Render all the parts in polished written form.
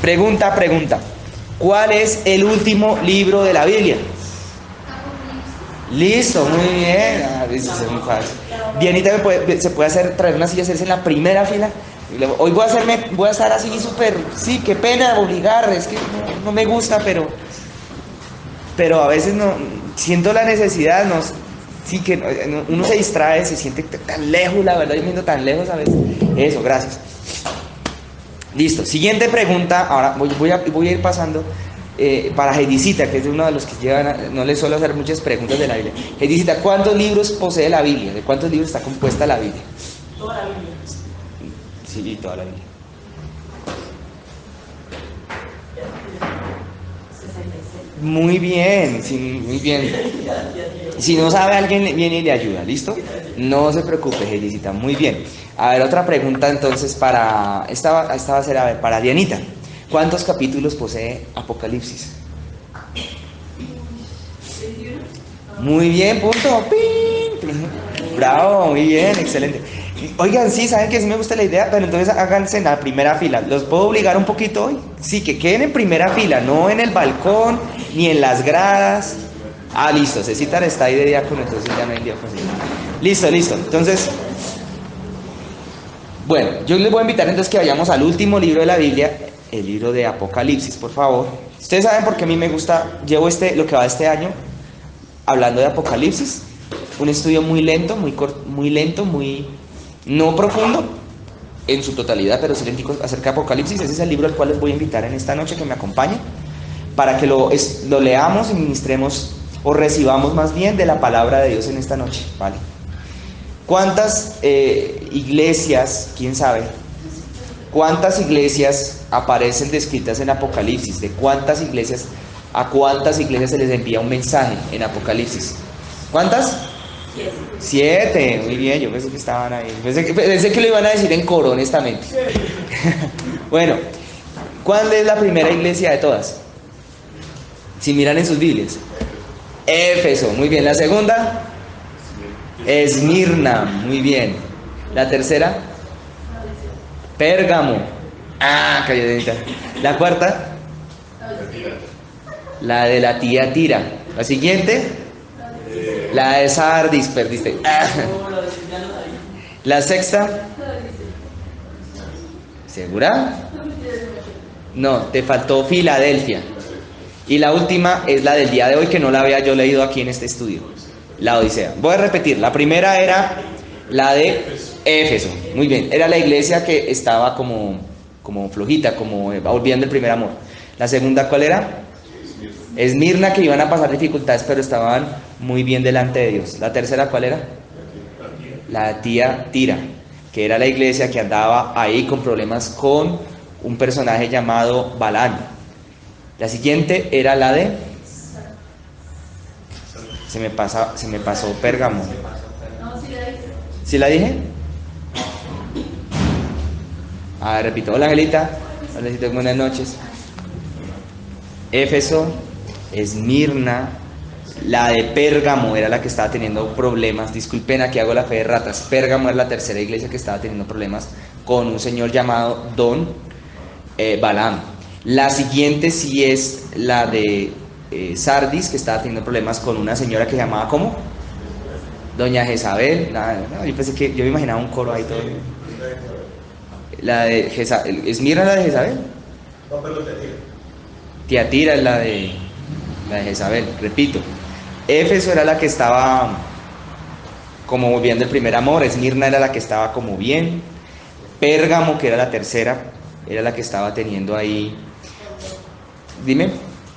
Pregunta. ¿Cuál es el último libro de la Biblia? Listo, muy bien. Eso es muy fácil. Dianita se puede traer una silla, hacerse en la primera fila. Hoy voy a estar así súper, sí, qué pena obligar, es que no me gusta, pero a veces no siento la necesidad, sí que uno se distrae, se siente tan lejos, la verdad, yo me siento tan lejos a veces. Eso, gracias. Listo, siguiente pregunta. Ahora voy a ir pasando para Heidicita, que es uno de los que no le suelo hacer muchas preguntas de la Biblia. Heidicita, ¿cuántos libros posee la Biblia? ¿De cuántos libros está compuesta la Biblia? Toda la Biblia. Sí, toda la Biblia. 66. Muy bien, sí, muy bien. Si no sabe, alguien viene y le ayuda, ¿listo? No se preocupe, Heidicita, muy bien. A ver, otra pregunta entonces esta va a ser, a ver, para Dianita. ¿Cuántos capítulos posee Apocalipsis? 21. Muy bien, punto. ¡Pin! Bravo, muy bien, excelente. Oigan, sí, saben que sí me gusta la idea, pero entonces háganse en la primera fila. ¿Los puedo obligar un poquito hoy? Sí, que queden en primera fila, no en el balcón, ni en las gradas. Listo, Cecitar está ahí de diácono, entonces ya no hay diácono. Listo. Entonces, bueno, yo les voy a invitar entonces que vayamos al último libro de la Biblia, el libro de Apocalipsis, por favor. Ustedes saben por qué a mí me gusta, llevo lo que va este año hablando de Apocalipsis. Un estudio muy lento, muy no profundo en su totalidad, pero sí lento acerca de Apocalipsis. Ese es el libro al cual les voy a invitar en esta noche que me acompañen, para que lo leamos y ministremos, o recibamos más bien de la palabra de Dios en esta noche, ¿vale? ¿Cuántas iglesias, quién sabe, cuántas iglesias aparecen descritas en Apocalipsis? ¿A cuántas iglesias se les envía un mensaje en Apocalipsis? ¿Cuántas? 7, muy bien, yo pensé que estaban ahí. Pensé que lo iban a decir en coro, honestamente. Bueno, ¿cuál es la primera iglesia de todas? Si miran en sus Biblias. Éfeso, muy bien. La segunda, Esmirna, muy bien. La tercera, Pérgamo. Calladita. La cuarta, la de la tía Tira. La siguiente, la de Sardis, perdiste. La sexta, ¿segura? No, te faltó Filadelfia. Y la última es la del día de hoy, que no la había yo leído aquí en este estudio, la Odisea. Voy a repetir, la primera era la de Éfeso, muy bien, era la iglesia que estaba como flojita, como olvidando el primer amor. La segunda, ¿cuál era? Esmirna, que iban a pasar dificultades, pero estaban muy bien delante de Dios. La tercera, ¿cuál era? La tía Tira, que era la iglesia que andaba ahí con problemas con un personaje llamado Balaam. La siguiente era la de... Se me pasó Pérgamo. ¿Sí la dije? Repito. Hola, Angelita. Hola, Angelita, buenas noches. Éfeso, Esmirna, la de Pérgamo era la que estaba teniendo problemas. Disculpen, aquí hago la fe de ratas. Pérgamo era la tercera iglesia que estaba teniendo problemas con un señor llamado Don Balaam. La siguiente sí es la de Sardis, que estaba teniendo problemas con una señora que se llamaba ¿cómo? Doña Jezabel. Yo me imaginaba un coro ahí todo. La de Jezabel. ¿Esmirna la de Jezabel? No, pero Tiatira es la de Jezabel, repito. Éfeso era la que estaba como volviendo el primer amor. Esmirna era la que estaba como bien. Pérgamo, que era la tercera, era la que estaba teniendo ahí. Dime.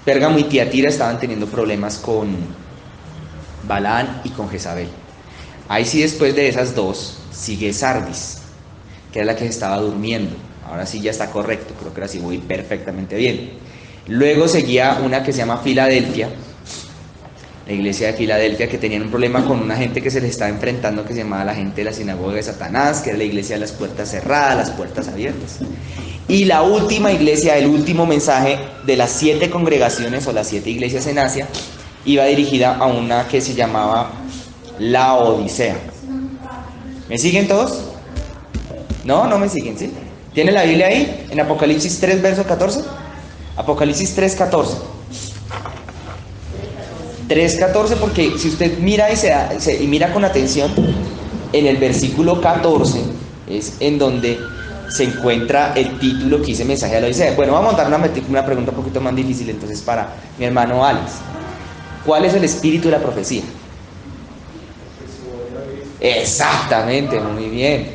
Pérgamo y Tiatira estaban teniendo problemas con Balaam y con Jezabel. Ahí sí, después de esas dos sigue Sardis, que era la que se estaba durmiendo. Ahora sí ya está correcto, creo que ahora sí voy perfectamente bien. Luego seguía una que se llama Filadelfia, la iglesia de Filadelfia, que tenían un problema con una gente que se les estaba enfrentando, que se llamaba la gente de la sinagoga de Satanás, que era la iglesia de las puertas cerradas, las puertas abiertas. Y la última iglesia, el último mensaje de las 7 congregaciones o las 7 iglesias en Asia, iba dirigida a una que se llamaba La Odisea. ¿Me siguen todos? No me siguen, ¿sí? ¿Tiene la Biblia ahí? En Apocalipsis 3, verso 14. Apocalipsis 3, 14. 3:14, porque si usted mira y mira con atención, en el versículo 14 es en donde se encuentra el título que dice mensaje a la Odisea. Bueno, vamos a montar una pregunta un poquito más difícil entonces para mi hermano Alex. ¿Cuál es el espíritu de la profecía? Exactamente, muy bien.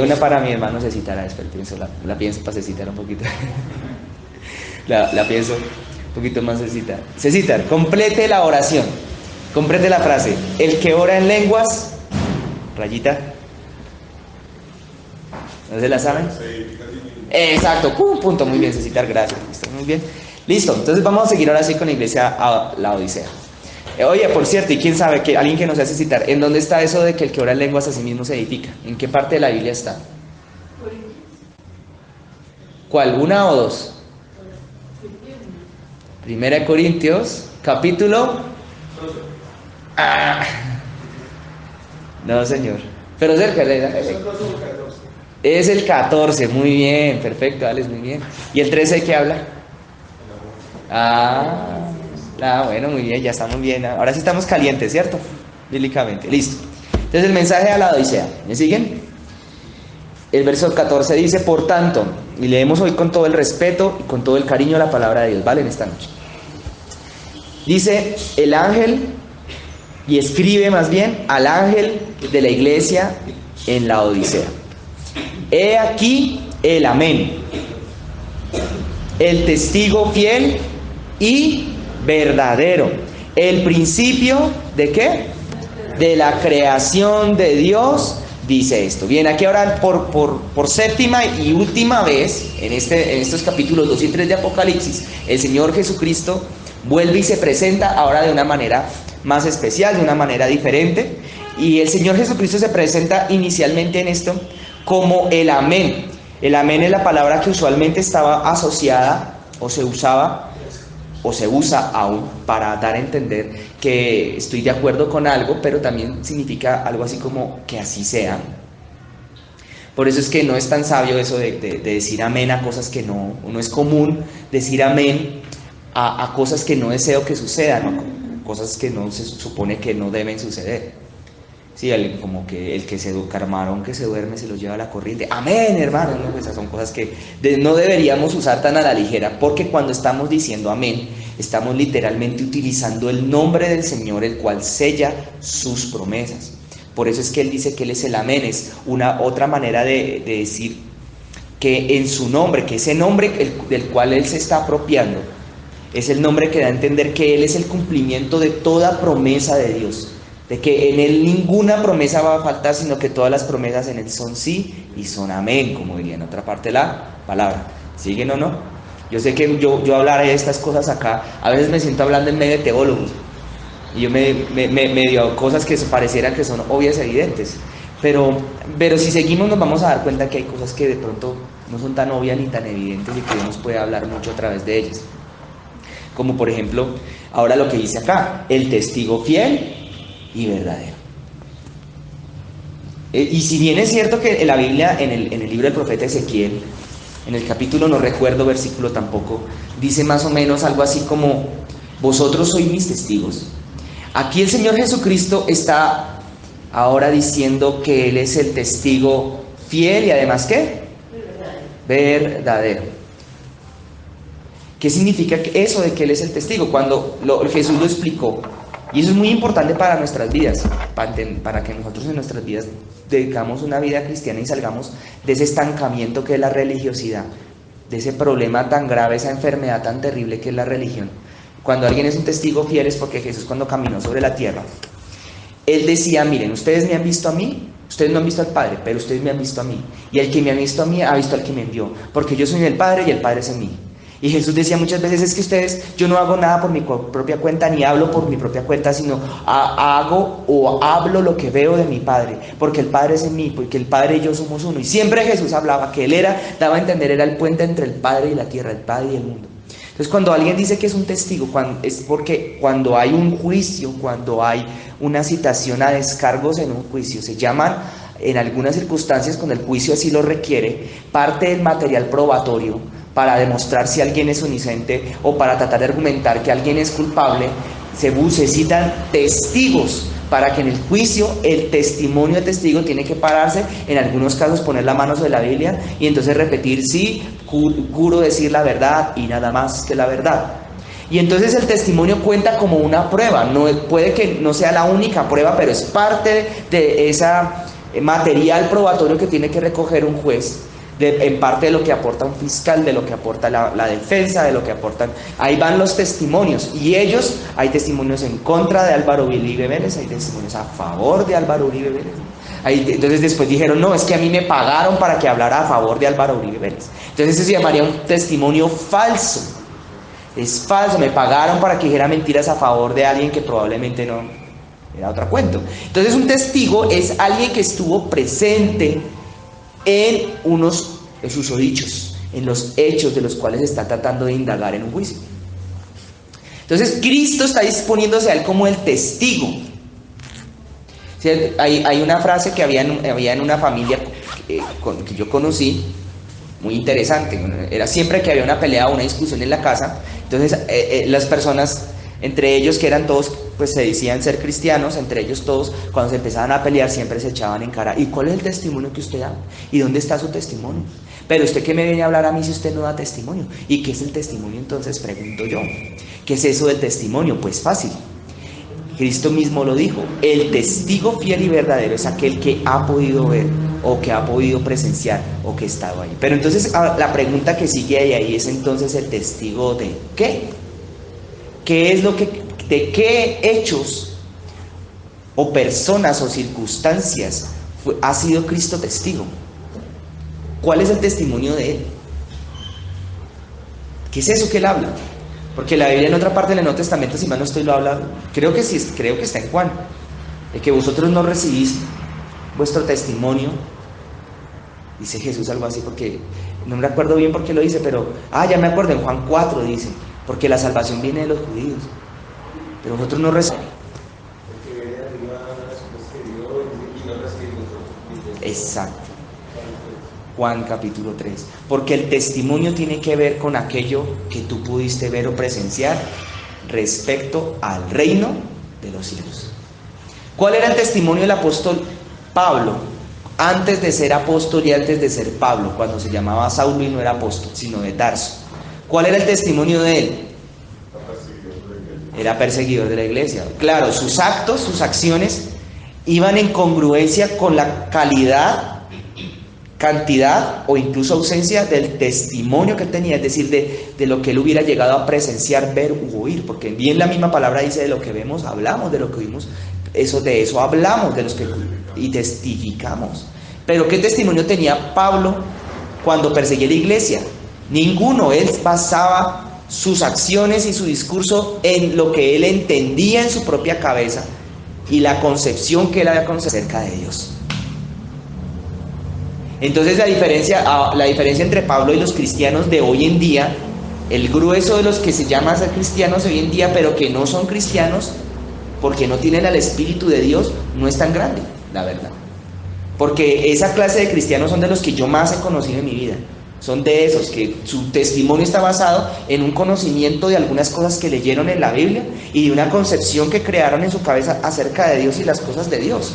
Una para mi hermano Cecitar, después pienso, la pienso para Cecitar un poquito. la pienso un poquito más Cecitar. Cecitar, complete la oración, complete la frase. El que ora en lenguas, rayita. ¿No se la saben? Exacto, punto, muy bien, Cecitar, gracias. Listo, muy bien. Listo, entonces vamos a seguir ahora sí con la iglesia a la Odisea. Oye, por cierto, y quién sabe, que alguien que nos hace citar, ¿en dónde está eso de que el que ora en lenguas a sí mismo se edifica? ¿En qué parte de la Biblia está? ¿Cuál? ¿Una o dos? Primera de Corintios, capítulo... No, señor. Pero cerca, es el 14, muy bien, perfecto, Alex, muy bien. ¿Y el 13 de qué habla? Bueno, muy bien, ya estamos bien. Ahora sí estamos calientes, ¿cierto? Bíblicamente, listo. Entonces el mensaje a la Odisea, ¿me siguen? El verso 14 dice, por tanto, y leemos hoy con todo el respeto y con todo el cariño la palabra de Dios, ¿vale? En esta noche. Dice el ángel, y escribe más bien al ángel de la iglesia en la Odisea. He aquí el amén, el testigo fiel y verdadero, el principio ¿de qué? De la creación de Dios, dice esto. Bien, aquí ahora por séptima y última vez, en estos capítulos 2 y 3 de Apocalipsis, el Señor Jesucristo vuelve y se presenta ahora de una manera más especial, de una manera diferente. Y el Señor Jesucristo se presenta inicialmente en esto como el amén. El amén es la palabra que usualmente estaba asociada o se usaba o se usa aún para dar a entender que estoy de acuerdo con algo, pero también significa algo así como que así sea. Por eso es que no es tan sabio eso de decir amén a cosas que no es común decir amén a cosas que no deseo que sucedan, ¿no? Cosas que no se supone que no deben suceder. Sí, como que el que camarón que se duerme se lo lleva a la corriente. Amén, hermano. ¿No? Esas son cosas que no deberíamos usar tan a la ligera, porque cuando estamos diciendo amén, estamos literalmente utilizando el nombre del Señor, el cual sella sus promesas. Por eso es que Él dice que Él es el amén. Es otra manera de decir que en su nombre, que ese nombre del cual Él se está apropiando, es el nombre que da a entender que Él es el cumplimiento de toda promesa de Dios. De que en Él ninguna promesa va a faltar, sino que todas las promesas en Él son sí y son amén, como diría en otra parte de la palabra. ¿Siguen o no? Yo sé que yo hablaré de estas cosas acá, a veces me siento hablando en medio de teólogos, y yo me dio cosas que parecieran que son obvias e evidentes, pero si seguimos nos vamos a dar cuenta que hay cosas que de pronto no son tan obvias ni tan evidentes y que Dios nos puede hablar mucho a través de ellas. Como por ejemplo, ahora lo que dice acá, el testigo fiel y verdadero. Y si bien es cierto que en la Biblia, en el libro del profeta Ezequiel, en el capítulo, no recuerdo versículo tampoco, dice más o menos algo así como, vosotros sois mis testigos. Aquí el Señor Jesucristo está ahora diciendo que Él es el testigo fiel y además ¿qué? Verdadero. ¿Qué significa eso de que Él es el testigo? Cuando Jesús lo explicó. Y eso es muy importante para nuestras vidas, para que nosotros en nuestras vidas dedicamos una vida cristiana y salgamos de ese estancamiento que es la religiosidad, de ese problema tan grave, esa enfermedad tan terrible que es la religión. Cuando alguien es un testigo fiel es porque Jesús, cuando caminó sobre la tierra, Él decía, miren, ustedes me han visto a mí, ustedes no han visto al Padre, pero ustedes me han visto a mí, y el que me ha visto a mí ha visto al que me envió, porque yo soy en el Padre y el Padre es en mí. Y Jesús decía muchas veces, es que ustedes, yo no hago nada por mi propia cuenta, ni hablo por mi propia cuenta, sino hago o hablo lo que veo de mi Padre, porque el Padre es en mí, porque el Padre y yo somos uno. Y siempre Jesús hablaba que Él daba a entender, era el puente entre el Padre y la tierra, el Padre y el mundo. Entonces cuando alguien dice que es un testigo, es porque cuando hay un juicio, cuando hay una citación a descargos en un juicio, se llaman en algunas circunstancias, cuando el juicio así lo requiere, parte del material probatorio para demostrar si alguien es inocente o para tratar de argumentar que alguien es culpable, se citan testigos para que en el juicio el testimonio de testigo tiene que pararse, en algunos casos poner la mano sobre la Biblia y entonces repetir, sí, juro decir la verdad y nada más que la verdad. Y entonces el testimonio cuenta como una prueba, no, puede que no sea la única prueba, pero es parte de ese material probatorio que tiene que recoger un juez, en parte de lo que aporta un fiscal, de lo que aporta la defensa, de lo que aportan. Ahí van los testimonios, y ellos, hay testimonios en contra de Álvaro Uribe Vélez, hay testimonios a favor de Álvaro Uribe Vélez. Entonces después dijeron, no, es que a mí me pagaron para que hablara a favor de Álvaro Uribe Vélez. Entonces eso se llamaría un testimonio falso. Es falso, me pagaron para que dijera mentiras a favor de alguien que probablemente no, era otro cuento. Entonces un testigo es alguien que estuvo presente en unos susodichos, en los hechos de los cuales se está tratando de indagar en un juicio. Entonces Cristo está disponiéndose a él como el testigo. ¿Sí? Hay una frase que había en una familia que yo conocí, muy interesante. Era siempre que había una pelea o una discusión en la casa, entonces las personas, entre ellos que eran todos, pues se decían ser cristianos, entre ellos todos, cuando se empezaban a pelear siempre se echaban en cara, ¿y cuál es el testimonio que usted da? ¿Y dónde está su testimonio? Pero usted, ¿qué me viene a hablar a mí si usted no da testimonio? ¿Y qué es el testimonio entonces? Pregunto yo. ¿Qué es eso del testimonio? Pues fácil. Cristo mismo lo dijo, el testigo fiel y verdadero es aquel que ha podido ver o que ha podido presenciar o que estaba ahí. Pero entonces la pregunta que sigue ahí es entonces el testigo de ¿qué? ¿Qué es lo que, de qué hechos o personas o circunstancias ha sido Cristo testigo? ¿Cuál es el testimonio de él? ¿Qué es eso que él habla? Porque la Biblia en otra parte del Nuevo Testamento, si mal no estoy, lo habla, creo que sí, creo que está en Juan, de que vosotros no recibís vuestro testimonio, dice Jesús algo así, porque no me acuerdo bien por qué lo dice, pero, ya me acuerdo, en Juan 4 dice, porque la salvación viene de los judíos, pero vosotros no recibís. Exacto. Juan capítulo 3, porque el testimonio tiene que ver con aquello que tú pudiste ver o presenciar respecto al reino de los cielos. ¿Cuál era el testimonio del apóstol Pablo antes de ser apóstol y antes de ser Pablo, cuando se llamaba Saulo y no era apóstol, sino de Tarso? ¿Cuál era el testimonio de él? Era perseguidor de la iglesia. Claro, sus actos, sus acciones iban en congruencia con la calidad, cantidad o incluso ausencia del testimonio que él tenía, es decir, de lo que él hubiera llegado a presenciar, ver u oír, porque bien la misma palabra dice, de lo que vemos hablamos, de lo que oímos, de eso hablamos, de los que y testificamos. Pero ¿qué testimonio tenía Pablo cuando perseguía la iglesia? Ninguno. Él basaba sus acciones y su discurso en lo que él entendía en su propia cabeza y la concepción que él había concebido acerca de Dios. Entonces la diferencia entre Pablo y los cristianos de hoy en día, el grueso de los que se llaman ser cristianos hoy en día, pero que no son cristianos porque no tienen al Espíritu de Dios, no es tan grande, la verdad. Porque esa clase de cristianos son de los que yo más he conocido en mi vida. Son de esos que su testimonio está basado en un conocimiento de algunas cosas que leyeron en la Biblia y de una concepción que crearon en su cabeza acerca de Dios y las cosas de Dios.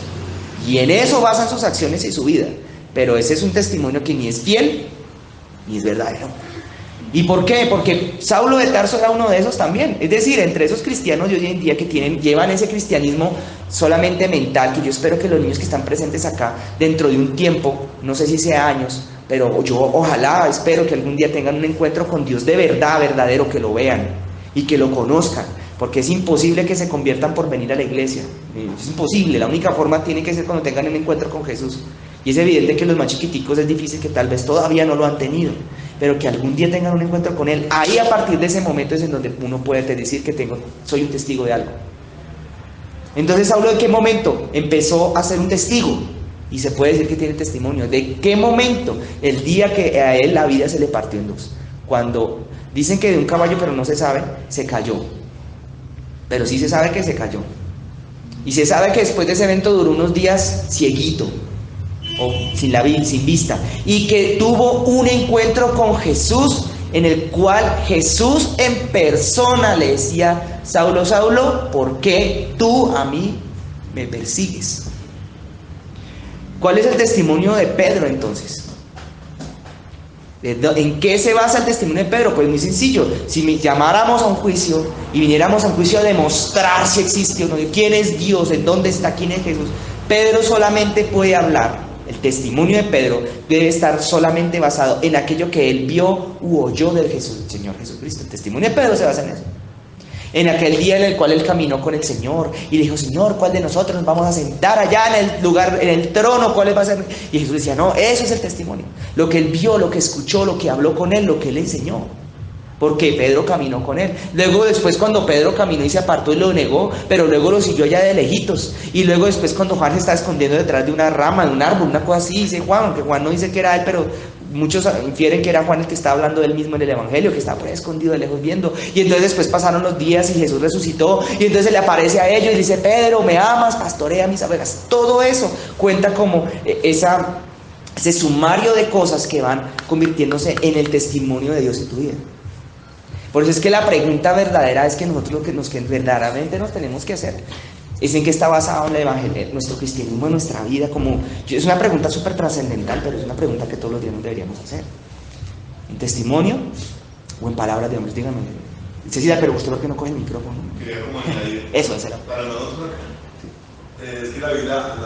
Y en eso basan sus acciones y su vida. Pero ese es un testimonio que ni es fiel ni es verdadero. ¿Y por qué? Porque Saulo de Tarso era uno de esos también. Es decir, entre esos cristianos de hoy en día que llevan ese cristianismo solamente mental, que yo espero que los niños que están presentes acá, dentro de un tiempo, no sé si sea años, pero yo ojalá, espero que algún día tengan un encuentro con Dios de verdad, verdadero, que lo vean y que lo conozcan. Porque es imposible que se conviertan por venir a la iglesia. Es imposible, la única forma tiene que ser cuando tengan un encuentro con Jesús. Y es evidente que los más chiquiticos es difícil, que tal vez todavía no lo han tenido, pero que algún día tengan un encuentro con Él. Ahí, a partir de ese momento, es en donde uno puede decir que soy un testigo de algo. Entonces, Saulo, ¿de qué momento empezó a ser un testigo? Y se puede decir que tiene testimonio. ¿De qué momento? El día que a él la vida se le partió en dos. Cuando dicen que de un caballo, pero no se sabe, se cayó. Pero sí se sabe que se cayó. Y se sabe que después de ese evento duró unos días cieguito. o sin vista, y que tuvo un encuentro con Jesús, en el cual Jesús en persona le decía: Saulo, Saulo, ¿por qué tú a mí me persigues? ¿Cuál es el testimonio de Pedro entonces? ¿En qué se basa el testimonio de Pedro? Pues muy sencillo. Si llamáramos a un juicio y viniéramos a un juicio a demostrar si existe o no, quién es Dios, en dónde está, quién es Jesús, Pedro solamente puede hablar. El testimonio de Pedro debe estar solamente basado en aquello que él vio u oyó del Señor Jesucristo. El testimonio de Pedro se basa en eso. En aquel día en el cual él caminó con el Señor y dijo: Señor, ¿cuál de nosotros nos vamos a sentar allá en el lugar, en el trono? ¿Cuál va a ser? Y Jesús decía: no, eso es el testimonio. Lo que él vio, lo que escuchó, lo que habló con él, lo que él enseñó. Porque Pedro caminó con él. Luego después, cuando Pedro caminó y se apartó y lo negó, pero luego lo siguió ya de lejitos. Y luego después, cuando Juan se está escondiendo detrás de una rama, de un árbol, una cosa así, dice Juan, aunque Juan no dice que era él, pero muchos infieren que era Juan el que estaba hablando de él mismo en el Evangelio, que estaba por ahí escondido de lejos viendo. Y entonces después pasaron los días y Jesús resucitó, y entonces se le aparece a ellos y dice: Pedro, ¿me amas? Pastorea mis ovejas. Todo eso cuenta como ese sumario de cosas que van convirtiéndose en el testimonio de Dios en tu vida. Por eso es que la pregunta verdadera es que nosotros lo que verdaderamente nos tenemos que hacer es en qué está basado el Evangelio, nuestro cristianismo, en nuestra vida. Es una pregunta súper trascendental, pero es una pregunta que todos los días nos deberíamos hacer. ¿En testimonio o en palabras de hombres? Dígame. Cecilia, pero usted, ¿por qué no coge el micrófono? Quería como añadir. Eso, ese era. Para nosotros, es que la Biblia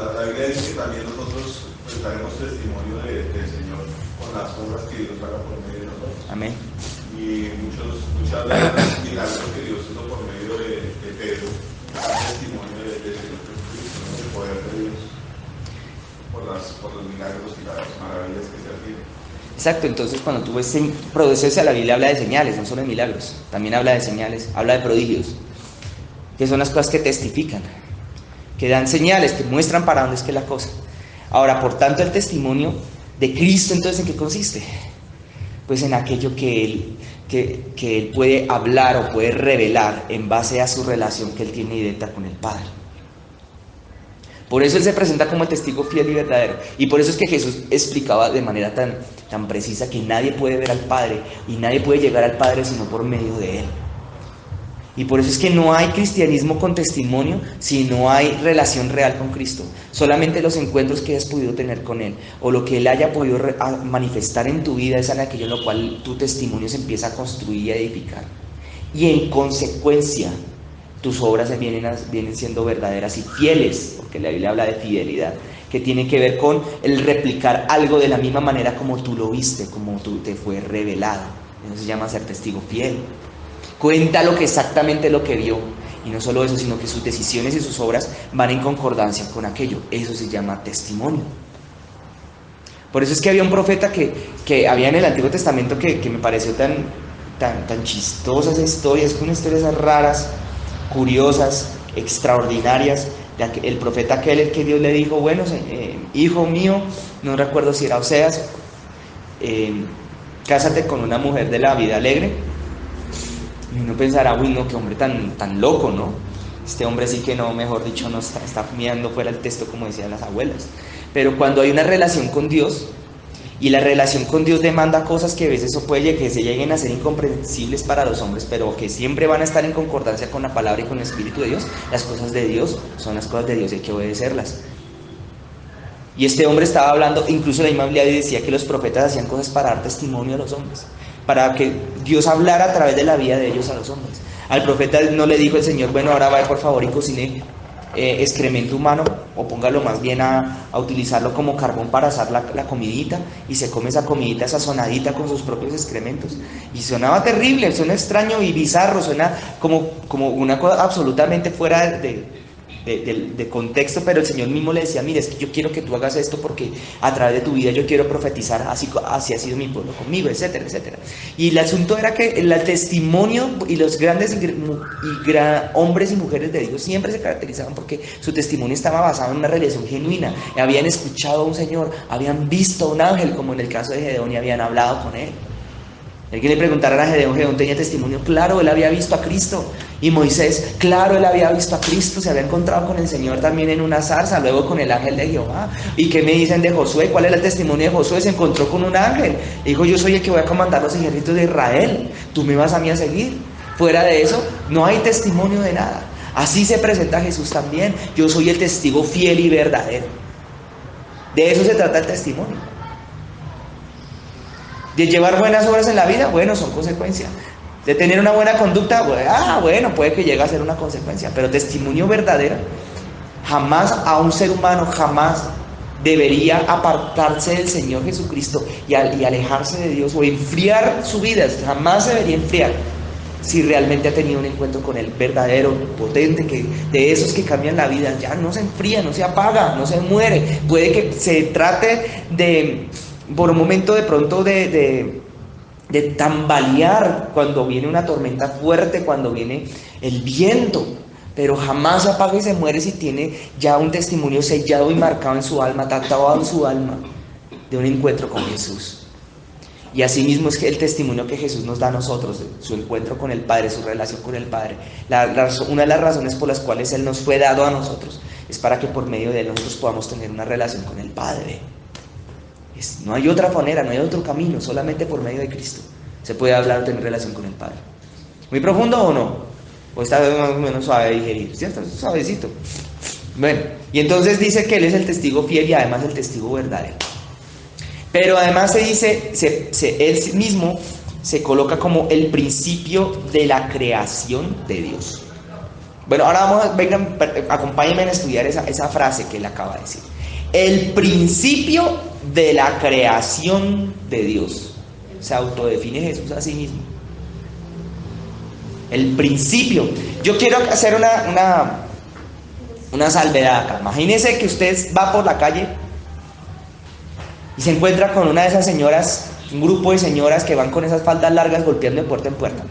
dice que también nosotros pues, daremos testimonio del Señor con las obras que Dios haga por medio de nosotros. Amén. Y muchas veces los milagros que Dios hizo por medio de Pedro dan testimonio del Señor Jesucristo, ¿no? Del poder de Dios por los milagros y las maravillas que se hacen. Exacto, entonces cuando tú ves proceso, la Biblia habla de señales, no solo de milagros, también habla de señales, habla de prodigios, que son las cosas que testifican, que dan señales, que muestran para dónde es que es la cosa. Ahora, por tanto, el testimonio de Cristo, entonces, ¿en qué consiste? Pues en aquello que él puede hablar o puede revelar en base a su relación que él tiene directa con el Padre. Por eso él se presenta como el testigo fiel y verdadero. Y por eso es que Jesús explicaba de manera tan precisa que nadie puede ver al Padre y nadie puede llegar al Padre sino por medio de él. Y por eso es que no hay cristianismo con testimonio si no hay relación real con Cristo. Solamente los encuentros que hayas podido tener con Él o lo que Él haya podido manifestar en tu vida es en aquello en lo cual tu testimonio se empieza a construir y a edificar. Y en consecuencia, tus obras vienen siendo verdaderas y fieles, porque la Biblia habla de fidelidad, que tiene que ver con el replicar algo de la misma manera como tú lo viste, como tú te fue revelado. Eso se llama ser testigo fiel. Cuenta exactamente lo que vio. Y no solo eso, sino que sus decisiones y sus obras van en concordancia con aquello. Eso se llama testimonio. Por eso es que había un profeta que había en el Antiguo Testamento que me pareció tan chistosa esa historia. Es unas historias raras, curiosas, extraordinarias. El profeta aquel, el que Dios le dijo: bueno, hijo mío, no recuerdo si era Oseas, cásate con una mujer de la vida alegre. Y uno pensará: uy, no, qué hombre tan loco, ¿no? Este hombre sí que no, mejor dicho, no está mirando fuera el texto, como decían las abuelas. Pero cuando hay una relación con Dios, y la relación con Dios demanda cosas que a veces que se lleguen a ser incomprensibles para los hombres, pero que siempre van a estar en concordancia con la palabra y con el Espíritu de Dios, las cosas de Dios son las cosas de Dios y hay que obedecerlas. Y este hombre estaba hablando, incluso la misma Biblia decía que los profetas hacían cosas para dar testimonio a los hombres, para que Dios hablara a través de la vida de ellos a los hombres. Al profeta no le dijo el Señor: bueno, ahora vaya por favor y cocine excremento humano, o póngalo más bien a utilizarlo como carbón para asar la comidita, y se come esa comidita sazonadita con sus propios excrementos. Y sonaba terrible, suena extraño y bizarro, suena como una cosa absolutamente fuera de contexto, pero el Señor mismo le decía: mire, es que yo quiero que tú hagas esto porque a través de tu vida yo quiero profetizar, así ha sido mi pueblo conmigo, etcétera, etcétera. Y el asunto era que el testimonio y los grandes hombres y mujeres de Dios siempre se caracterizaban porque su testimonio estaba basado en una relación genuina. Habían escuchado a un Señor, habían visto a un ángel, como en el caso de Gedeón, y habían hablado con él. El que le preguntara a Gedeón, Gedeón tenía testimonio, claro, él había visto a Cristo. Y Moisés, claro, él había visto a Cristo, se había encontrado con el Señor también en una zarza, luego con el ángel de Jehová. ¿Y qué me dicen de Josué? ¿Cuál es el testimonio de Josué? Se encontró con un ángel. Dijo, yo soy el que voy a comandar los ejércitos de Israel, tú me vas a mí a seguir. Fuera de eso, no hay testimonio de nada. Así se presenta Jesús también. Yo soy el testigo fiel y verdadero. De eso se trata el testimonio. De llevar buenas obras en la vida, bueno, son consecuencias. De tener una buena conducta, bueno, puede que llegue a ser una consecuencia. Pero testimonio verdadero, jamás a un ser humano, jamás debería apartarse del Señor Jesucristo y alejarse de Dios o enfriar su vida. Jamás debería enfriar si realmente ha tenido un encuentro con el verdadero, potente, de esos que cambian la vida. Ya no se enfría, no se apaga, no se muere. Puede que se trate de, por un momento de pronto, de tambalear cuando viene una tormenta fuerte, cuando viene el viento, pero jamás se apaga y se muere si tiene ya un testimonio sellado y marcado en su alma, tatuado en su alma, de un encuentro con Jesús. Y así mismo es que el testimonio que Jesús nos da a nosotros, de su encuentro con el Padre, su relación con el Padre. Una de las razones por las cuales Él nos fue dado a nosotros es para que por medio de Él nosotros podamos tener una relación con el Padre. No hay otra manera, no hay otro camino, solamente por medio de Cristo se puede hablar o tener relación con el Padre. ¿Muy profundo o no? ¿O está más o menos suave de digerir? ¿Cierto? Suavecito. Bueno, y entonces dice que Él es el testigo fiel y además el testigo verdadero. Pero además se dice, Él mismo se coloca como el principio de la creación de Dios. Bueno, ahora vengan, acompáñenme a estudiar esa frase que Él acaba de decir. El principio de la creación de Dios. Se autodefine Jesús a sí mismo. El principio. Yo quiero hacer una salvedad acá. Imagínense que usted va por la calle y se encuentra con una de esas señoras, un grupo de señoras que van con esas faldas largas golpeando de puerta en puerta.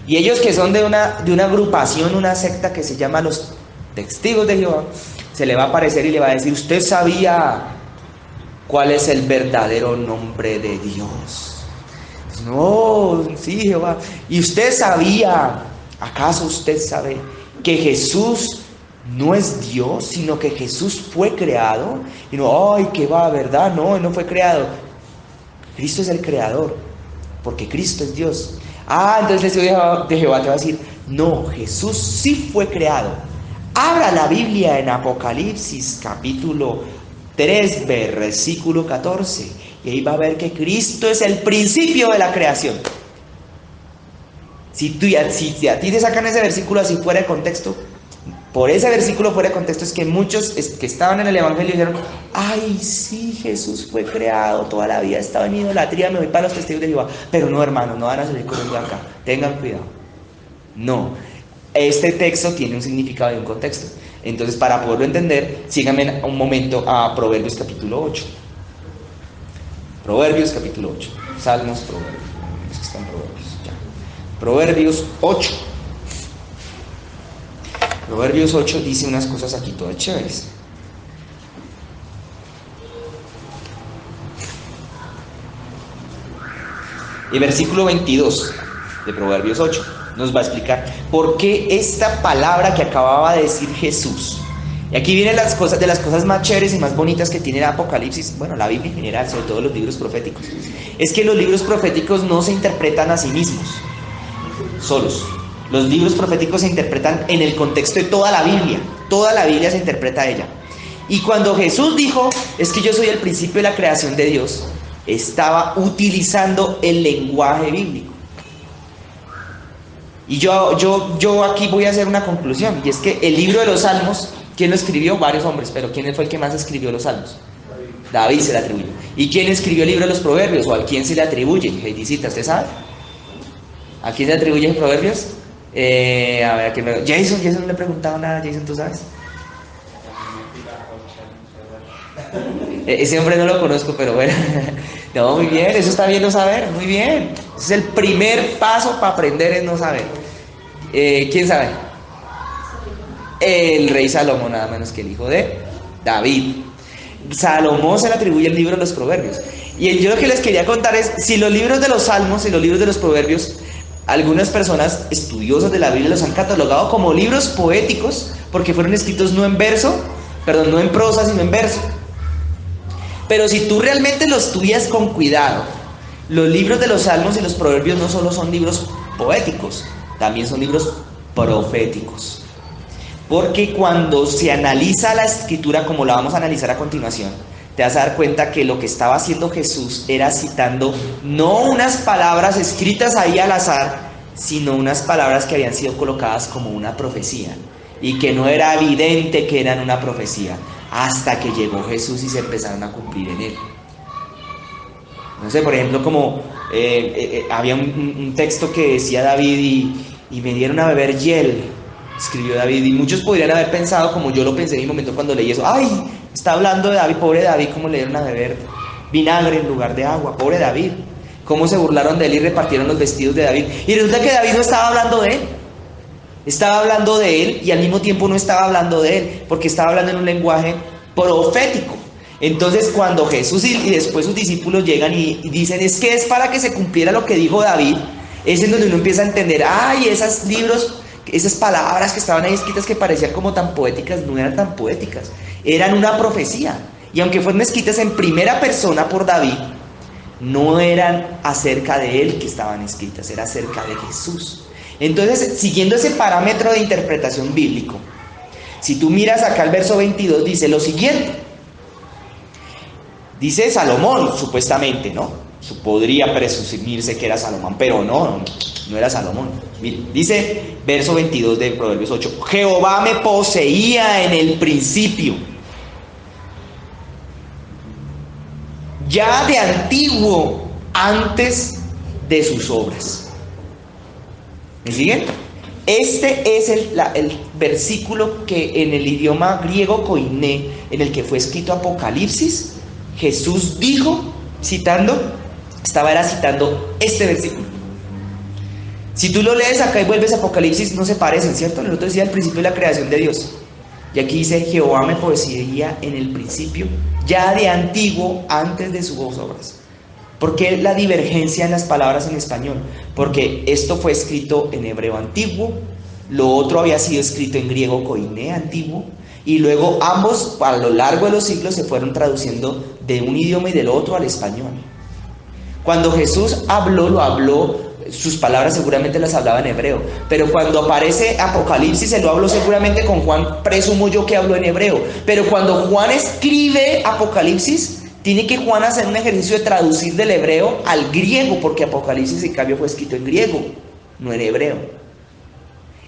Y ellos, que son de una agrupación, una secta que se llama los Testigos de Jehová, se le va a aparecer y le va a decir: ¿usted sabía cuál es el verdadero nombre de Dios? No, sí, Jehová. ¿Y usted sabía, acaso usted sabe que Jesús no es Dios, sino que Jesús fue creado? Y no, ay, qué va, ¿verdad? No, Él no fue creado. Cristo es el creador, porque Cristo es Dios. Entonces el Señor de Jehová te va a decir: no, Jesús sí fue creado. Abra la Biblia en Apocalipsis capítulo 3, versículo 14, y ahí va a ver que Cristo es el principio de la creación. Si a ti te sacan ese versículo así fuera de contexto, por ese versículo fuera de contexto, es que muchos que estaban en el Evangelio dijeron: ay, sí, Jesús fue creado, toda la vida estaba en idolatría, me voy para los Testigos de Jehová. Pero no, hermanos, no van a salir corriendo acá, tengan cuidado. No. Este texto tiene un significado y un contexto. Entonces, para poderlo entender, síganme un momento a Proverbios capítulo 8. Proverbios capítulo 8. Salmos, Proverbios. Es que están Proverbios. Ya. Proverbios 8. Proverbios 8 dice unas cosas aquí todas chéveres. Y versículo 22 de Proverbios 8 nos va a explicar por qué esta palabra que acababa de decir Jesús. Y aquí vienen las cosas más chéveres y más bonitas que tiene el Apocalipsis, bueno, la Biblia en general, sobre todo los libros proféticos. Es que los libros proféticos no se interpretan a sí mismos, solos. Los libros proféticos se interpretan en el contexto de toda la Biblia se interpreta a ella. Y cuando Jesús dijo: es que yo soy el principio de la creación de Dios, estaba utilizando el lenguaje bíblico. Y yo aquí voy a hacer una conclusión, y es que el libro de los Salmos, ¿quién lo escribió? Varios hombres, pero ¿quién fue el que más escribió los Salmos? David se le atribuye. ¿Y quién escribió el libro de los Proverbios? ¿O a quién se le atribuye? Heidicita, ¿usted sabe? ¿A quién se atribuye los Proverbios? A ver, Jason no le preguntaba nada. Jason, ¿tú sabes? Ese hombre no lo conozco, pero bueno. No, muy bien, eso está bien no saber, muy bien. Ese es el primer paso para aprender, es no saber. ¿Quién sabe? El rey Salomón, nada menos que el hijo de David. Salomón se le atribuye el libro de los Proverbios. Y yo lo que les quería contar es, si los libros de los Salmos y los libros de los Proverbios, algunas personas estudiosas de la Biblia los han catalogado como libros poéticos, porque fueron escritos no en prosa, sino en verso. Pero si tú realmente lo estudias con cuidado, los libros de los Salmos y los Proverbios no solo son libros poéticos, también son libros proféticos. Porque cuando se analiza la escritura, como la vamos a analizar a continuación, te vas a dar cuenta que lo que estaba haciendo Jesús era citando no unas palabras escritas ahí al azar, sino unas palabras que habían sido colocadas como una profecía, y que no era evidente que eran una profecía, hasta que llegó Jesús y se empezaron a cumplir en él. No sé, por ejemplo, como había un texto que decía David, y me dieron a beber hiel, escribió David, y muchos podrían haber pensado, como yo lo pensé en mi momento cuando leí eso, ¡ay! Está hablando de David, pobre David, cómo le dieron a beber vinagre en lugar de agua, pobre David, cómo se burlaron de él y repartieron los vestidos de David. Y resulta que David no estaba hablando de él, estaba hablando de él y al mismo tiempo no estaba hablando de él, porque estaba hablando en un lenguaje profético. Entonces cuando Jesús y después sus discípulos llegan y dicen, es que es para que se cumpliera lo que dijo David, es en donde uno empieza a entender, ay, esos libros, esas palabras que estaban ahí escritas que parecían como tan poéticas, no eran tan poéticas, eran una profecía. Y aunque fueron escritas en primera persona por David, no eran acerca de él que estaban escritas, era acerca de Jesús. Entonces, siguiendo ese parámetro de interpretación bíblico, si tú miras acá el verso 22, dice lo siguiente. Dice Salomón, supuestamente, ¿no? Podría presumirse que era Salomón, pero no era Salomón. Mire, dice verso 22 de Proverbios 8, Jehová me poseía en el principio, ya de antiguo, antes de sus obras. ¿Me siguen? Este es el versículo que en el idioma griego koiné, en el que fue escrito Apocalipsis, Jesús dijo, estaba citando este versículo. Si tú lo lees acá y vuelves a Apocalipsis, no se parecen, ¿cierto? El otro decía el principio de la creación de Dios. Y aquí dice, Jehová me poseía en el principio, ya de antiguo, antes de sus obras. ¿Por qué la divergencia en las palabras en español? Porque esto fue escrito en hebreo antiguo, lo otro había sido escrito en griego koiné antiguo, y luego ambos a lo largo de los siglos se fueron traduciendo de un idioma y del otro al español. Cuando Jesús habló, sus palabras seguramente las hablaba en hebreo, pero cuando aparece Apocalipsis se lo habló seguramente con Juan, presumo yo que habló en hebreo, pero cuando Juan escribe Apocalipsis, tiene que Juan hacer un ejercicio de traducir del hebreo al griego, porque Apocalipsis en cambio fue escrito en griego, no en hebreo.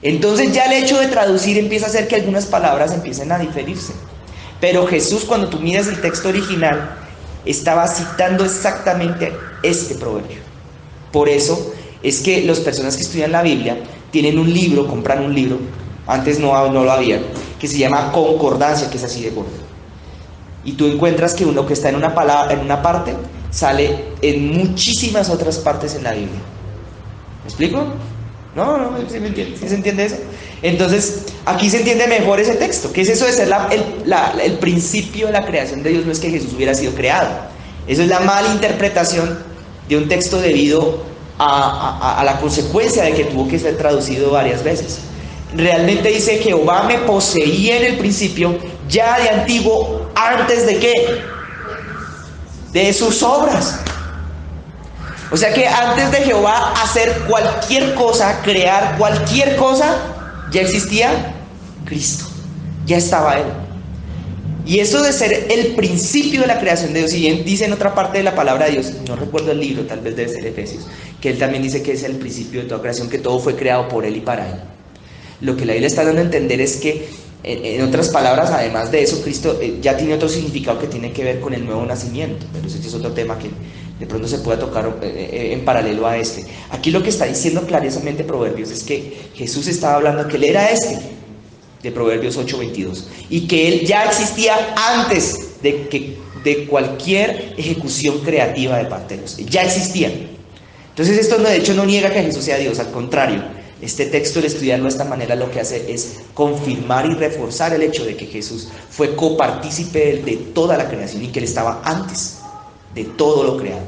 Entonces ya el hecho de traducir empieza a hacer que algunas palabras empiecen a diferirse. Pero Jesús, cuando tú miras el texto original, estaba citando exactamente este proverbio. Por eso es que las personas que estudian la Biblia tienen un libro, compran un libro, antes no lo había, que se llama Concordancia, que es así de gordo. Y tú encuentras que uno que está en una parte sale en muchísimas otras partes en la Biblia. ¿Me explico? No, ¿sí se entiende eso? Entonces, aquí se entiende mejor ese texto. ¿Qué es eso de ser el principio de la creación de Dios? No es que Jesús hubiera sido creado. Eso es la mala interpretación de un texto debido a la consecuencia de que tuvo que ser traducido varias veces. Realmente dice, Jehová me poseía en el principio, ya de antiguo, ¿antes de qué? De sus obras. O sea que antes de Jehová hacer cualquier cosa, crear cualquier cosa, ya existía Cristo, ya estaba Él. Y eso de ser el principio de la creación de Dios, y bien dice en otra parte de la palabra de Dios, no recuerdo el libro, tal vez debe ser Efesios, que Él también dice que es el principio de toda creación, que todo fue creado por Él y para Él. Lo que la Biblia está dando a entender es que, en otras palabras, además de eso, Cristo ya tiene otro significado que tiene que ver con el nuevo nacimiento, pero ese es otro tema que de pronto se puede tocar en paralelo a este. Aquí lo que está diciendo clarísimamente Proverbios es que Jesús estaba hablando que Él era de Proverbios 8:22, y que Él ya existía antes de cualquier ejecución creativa de parte de Dios. Ya existía. Entonces esto de hecho no niega que Jesús sea Dios, al contrario. Este texto, al estudiarlo de esta manera, lo que hace es confirmar y reforzar el hecho de que Jesús fue copartícipe de toda la creación y que Él estaba antes de todo lo creado.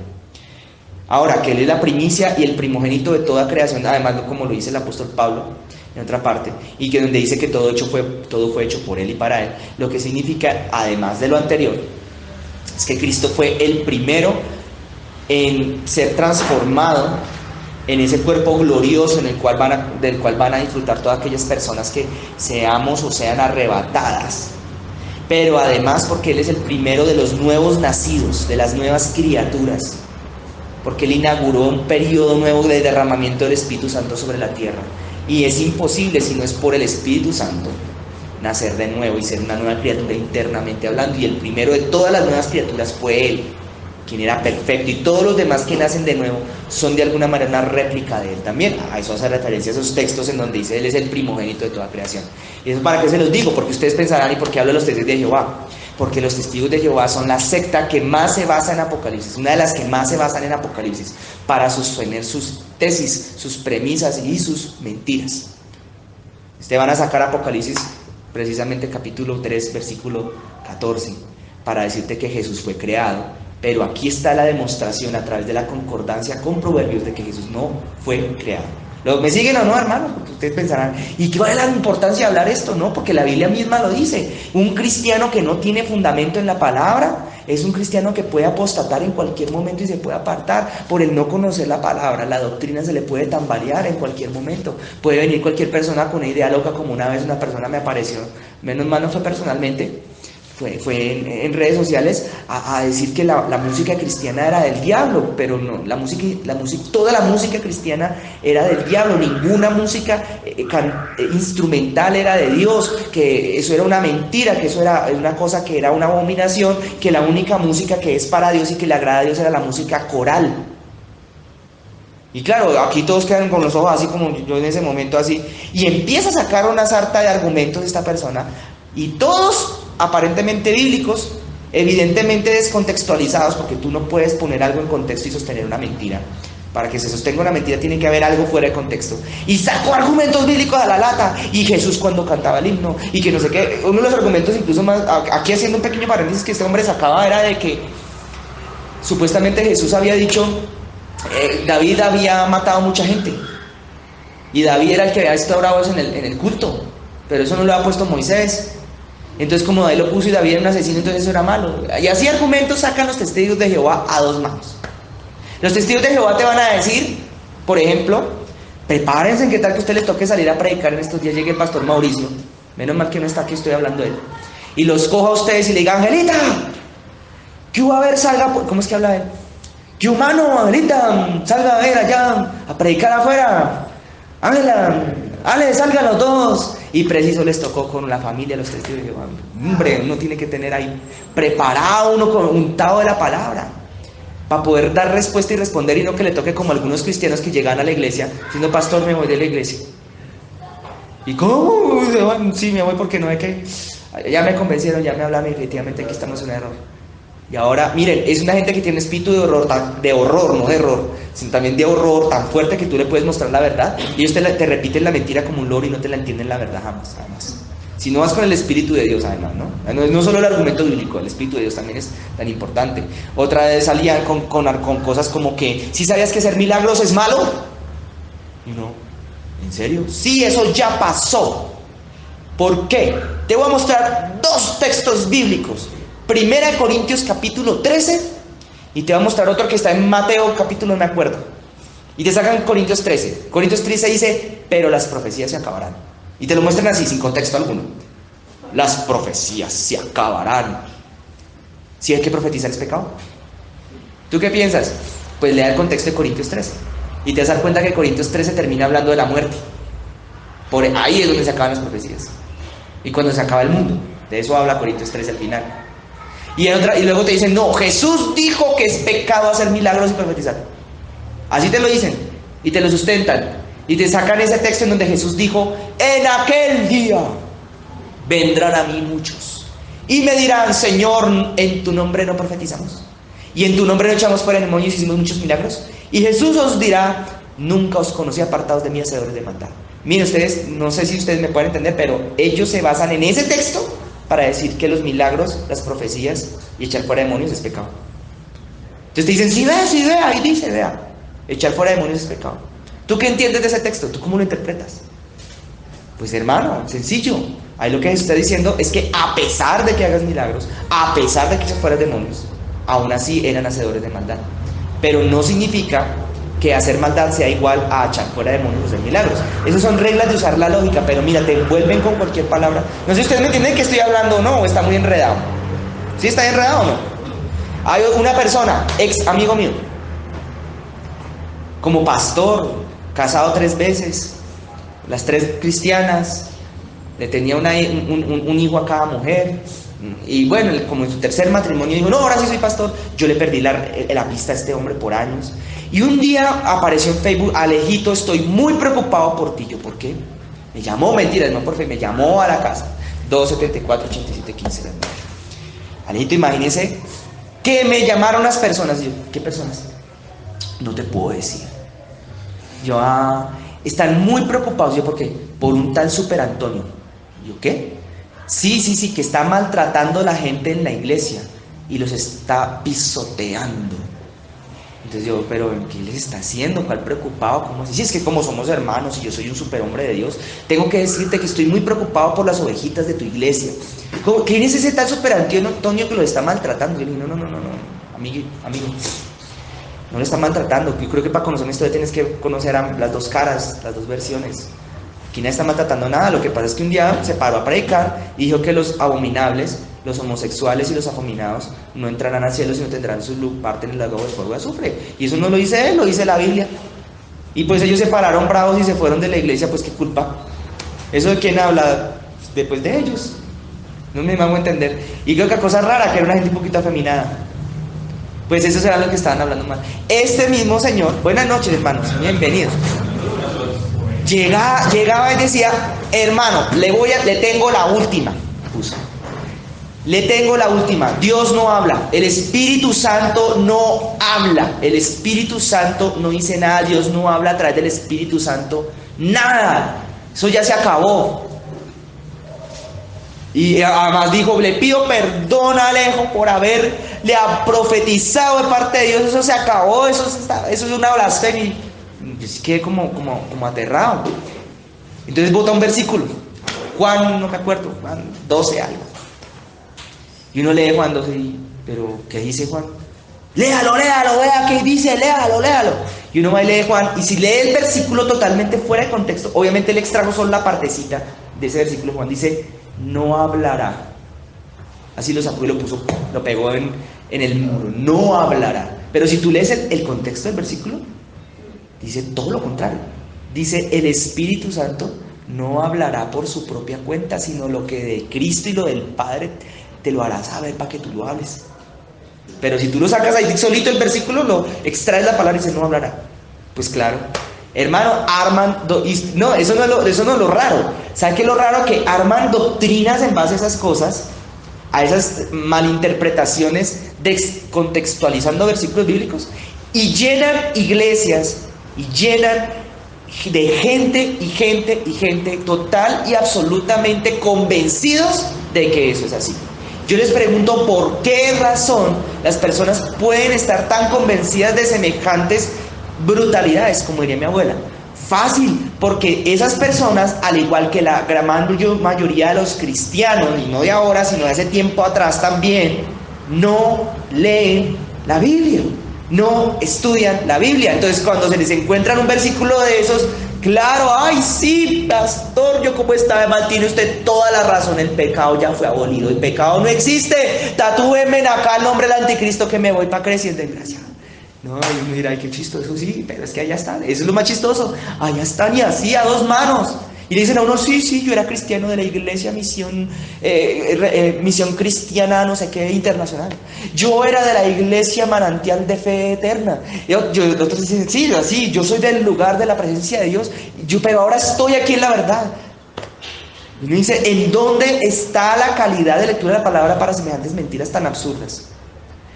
Ahora, que Él es la primicia y el primogénito de toda creación, además como lo dice el apóstol Pablo en otra parte, y que donde dice que todo fue hecho por Él y para Él, lo que significa, además de lo anterior, es que Cristo fue el primero en ser transformado en ese cuerpo glorioso del cual van a disfrutar todas aquellas personas que seamos o sean arrebatadas. Pero además porque Él es el primero de los nuevos nacidos, de las nuevas criaturas, porque Él inauguró un periodo nuevo de derramamiento del Espíritu Santo sobre la tierra. Y es imposible, si no es por el Espíritu Santo, nacer de nuevo y ser una nueva criatura internamente hablando. Y el primero de todas las nuevas criaturas fue Él, quien era perfecto, y todos los demás que nacen de nuevo son de alguna manera una réplica de Él también. A eso hace referencia a esos textos en donde dice Él es el primogénito de toda creación. ¿Y eso para qué se los digo? Porque ustedes pensarán, ¿y por qué hablo de los testigos de Jehová? Porque los testigos de Jehová son la secta que más se basa en Apocalipsis, una de las que más se basan en Apocalipsis, para sostener sus tesis, sus premisas y sus mentiras. Ustedes van a sacar Apocalipsis, precisamente capítulo 3, versículo 14, para decirte que Jesús fue creado. Pero aquí está la demostración a través de la concordancia con Proverbios de que Jesús no fue creado. ¿Me siguen o no, hermano? Porque ustedes pensarán, ¿y qué vale la importancia de hablar esto? No, porque la Biblia misma lo dice. Un cristiano que no tiene fundamento en la palabra es un cristiano que puede apostatar en cualquier momento y se puede apartar por el no conocer la palabra. La doctrina se le puede tambalear en cualquier momento. Puede venir cualquier persona con una idea loca, como una vez una persona me apareció, menos mal no fue personalmente, fue en redes sociales a decir que la música cristiana era del diablo, pero no, toda la música cristiana era del diablo, ninguna música instrumental era de Dios, que eso era una mentira, que eso era una cosa que era una abominación, que la única música que es para Dios y que le agrada a Dios era la música coral. Y claro, aquí todos quedan con los ojos así como yo en ese momento así, y empieza a sacar una sarta de argumentos de esta persona, y todos aparentemente bíblicos, evidentemente descontextualizados, porque tú no puedes poner algo en contexto y sostener una mentira. Para que se sostenga una mentira tiene que haber algo fuera de contexto. Y sacó argumentos bíblicos a la lata, y Jesús cuando cantaba el himno, y que no sé qué. Uno de los argumentos incluso más, aquí haciendo un pequeño paréntesis que este hombre sacaba, era de que supuestamente Jesús había dicho, David había matado a mucha gente, y David era el que había instaurado eso en el culto, pero eso no lo había puesto Moisés. Entonces como David lo puso y David era un asesino, entonces eso era malo. Y así argumentos sacan los testigos de Jehová a dos manos. Los testigos de Jehová te van a decir, por ejemplo, prepárense en qué tal que a usted les toque salir a predicar en estos días, llegue el pastor Mauricio, menos mal que no está aquí, estoy hablando de él, y los coja a ustedes y le diga, Angelita, ¿qué va a ver? Salga, ¿cómo es que habla él? ¿Qué humano, Angelita? Salga a ver allá, a predicar afuera. Ángela, Ale, salgan los dos. Y preciso les tocó con la familia, los testigos de Jehová. Hombre, uno tiene que tener ahí preparado, uno untado de la palabra, para poder dar respuesta y responder, y no que le toque como algunos cristianos que llegan a la iglesia diciendo, pastor, me voy de la iglesia. ¿Y cómo? Sí, me voy porque no es que ya me convencieron, ya me hablaron, y efectivamente aquí estamos en un error. Y ahora, miren, es una gente que tiene espíritu de horror, no de error, sino también de horror tan fuerte que tú le puedes mostrar la verdad y ellos te repiten la mentira como un loro y no te la entienden la verdad jamás. Si no vas con el Espíritu de Dios, además, ¿no? No solo el argumento bíblico, el Espíritu de Dios también es tan importante. Otra vez salían con cosas como que, ¿sí sabías que hacer milagros es malo? Y no, ¿en serio? Sí, eso ya pasó. ¿Por qué? Te voy a mostrar dos textos bíblicos. Primera de Corintios capítulo 13, y te voy a mostrar otro que está en Mateo capítulo, no me acuerdo. Y te sacan Corintios 13. Corintios 13 dice, pero las profecías se acabarán. Y te lo muestran así, sin contexto alguno. Las profecías se acabarán. ¿Sí es que profetizar es pecado? ¿Tú qué piensas? Pues lea el contexto de Corintios 13. Y te vas a dar cuenta que Corintios 13 termina hablando de la muerte. Por ahí es donde se acaban las profecías. Y cuando se acaba el mundo. De eso habla Corintios 13 al final. Y luego te dicen, no, Jesús dijo que es pecado hacer milagros y profetizar. Así te lo dicen, y te lo sustentan, y te sacan ese texto en donde Jesús dijo, en aquel día vendrán a mí muchos, y me dirán, Señor, en tu nombre no profetizamos, y en tu nombre no echamos fuera demonios y hicimos muchos milagros. Y Jesús os dirá, nunca os conocí, apartados de mí, hacedores de maldad. Miren ustedes, no sé si ustedes me pueden entender, pero ellos se basan en ese texto para decir que los milagros, las profecías y echar fuera demonios es pecado. Entonces te dicen, sí ve, ahí dice, vea, echar fuera demonios es pecado. ¿Tú qué entiendes de ese texto? ¿Tú cómo lo interpretas? Pues hermano, sencillo. Ahí lo que Jesús está diciendo es que a pesar de que hagas milagros, a pesar de que echas fuera demonios, aún así eran hacedores de maldad. Pero no significa que hacer maldad sea igual a echar fuera demonios o hacer milagros. Esas son reglas de usar la lógica, pero mira, te envuelven con cualquier palabra. No sé si ustedes me entienden que estoy hablando o no, o está muy enredado. ¿Sí está enredado o no? Hay una persona, ex amigo mío, como pastor, casado 3 veces, las 3 cristianas, le tenía un hijo a cada mujer. Y bueno, como en su tercer matrimonio dijo, no, ahora sí soy pastor. Yo le perdí la pista a este hombre por años. Y un día apareció en Facebook, Alejito, estoy muy preocupado por ti. Yo, ¿por qué? Me llamó, mentiras, no por fe, me llamó a la casa. 274-8715. Alejito, imagínese que me llamaron las personas. Y yo, ¿qué personas? No te puedo decir. Yo, están muy preocupados. Yo, ¿por qué? Por un tal Super Antonio. Yo, ¿qué? Sí, que está maltratando a la gente en la iglesia y los está pisoteando. Entonces yo, pero ¿qué les está haciendo? ¿Cuál preocupado? ¿Cómo así? Si es que como somos hermanos y yo soy un superhombre de Dios, tengo que decirte que estoy muy preocupado por las ovejitas de tu iglesia. ¿Quién es ese tal Super Antonio que lo está maltratando? Yo le dije, no, amigo, no lo está maltratando. Yo creo que para conocer esto tienes que conocer las 2 caras, las 2 versiones. Aquí nadie está maltratando nada. Lo que pasa es que un día se paró a predicar y dijo que los abominables, los homosexuales y los afeminados no entrarán al cielo, sino tendrán su parte en el lago de fuego y azufre. Y eso no lo dice él, lo dice la Biblia. Y pues ellos se pararon bravos y se fueron de la iglesia, pues qué culpa. ¿Eso de quién habla? Después de ellos. No me hago entender. Y creo que cosa rara, que era una gente un poquito afeminada. Pues eso será lo que estaban hablando mal. Este mismo señor, buenas noches hermanos, bienvenidos. Llegaba y decía, hermano, le tengo la última. Le tengo la última. Dios no habla. El Espíritu Santo no habla. El Espíritu Santo no dice nada. Dios no habla a través del Espíritu Santo. Nada. Eso ya se acabó. Y además dijo, le pido perdón a Alejo por haberle profetizado de parte de Dios. Eso se acabó. Eso es una blasfemia. Yo sí quedé como aterrado. Entonces bota un versículo. Juan, no me acuerdo, Juan 12 algo. Y uno lee Juan 12 pero ¿qué dice Juan? Léalo, vea qué dice, léalo. Y uno va y lee Juan, y si lee el versículo totalmente fuera de contexto, obviamente le extrajo solo la partecita de ese versículo. Juan dice, no hablará. Así lo sacó y lo pegó en el muro, no hablará. Pero si tú lees el contexto del versículo, dice todo lo contrario. Dice, el Espíritu Santo no hablará por su propia cuenta, sino lo que de Cristo y lo del Padre te lo hará saber para que tú lo hables. Pero si tú lo sacas ahí solito el versículo, lo extraes la palabra y dice no hablará. Pues claro, hermano, no, eso no es lo raro. ¿Sabe qué es lo raro? Que arman doctrinas en base a esas cosas, a esas malinterpretaciones, contextualizando versículos bíblicos, y llenan iglesias, y llenan de gente total y absolutamente convencidos de que eso es así. Yo les pregunto por qué razón las personas pueden estar tan convencidas de semejantes brutalidades, como diría mi abuela. Fácil, porque esas personas, al igual que la gran mayoría de los cristianos, y no de ahora, sino de hace tiempo atrás también, no leen la Biblia, no estudian la Biblia. Entonces cuando se les encuentran un versículo de esos, claro, ay sí, pastor, yo como estaba de mal, tiene usted toda la razón, el pecado ya fue abolido, el pecado no existe, tatúenme acá el nombre del anticristo que me voy para creciendo en gracia. No, y uno dirá, ay, qué chistoso, sí, pero es que allá están, eso es lo más chistoso, allá están y así a 2 manos. Y le dicen a uno, sí, yo era cristiano de la iglesia Misión Cristiana, no sé qué, internacional. Yo era de la iglesia Manantial de Fe Eterna. Otros dicen, sí, así, yo soy del lugar de la presencia de Dios, pero ahora estoy aquí en la verdad. Y uno dice, ¿en dónde está la calidad de lectura de la palabra para semejantes mentiras tan absurdas?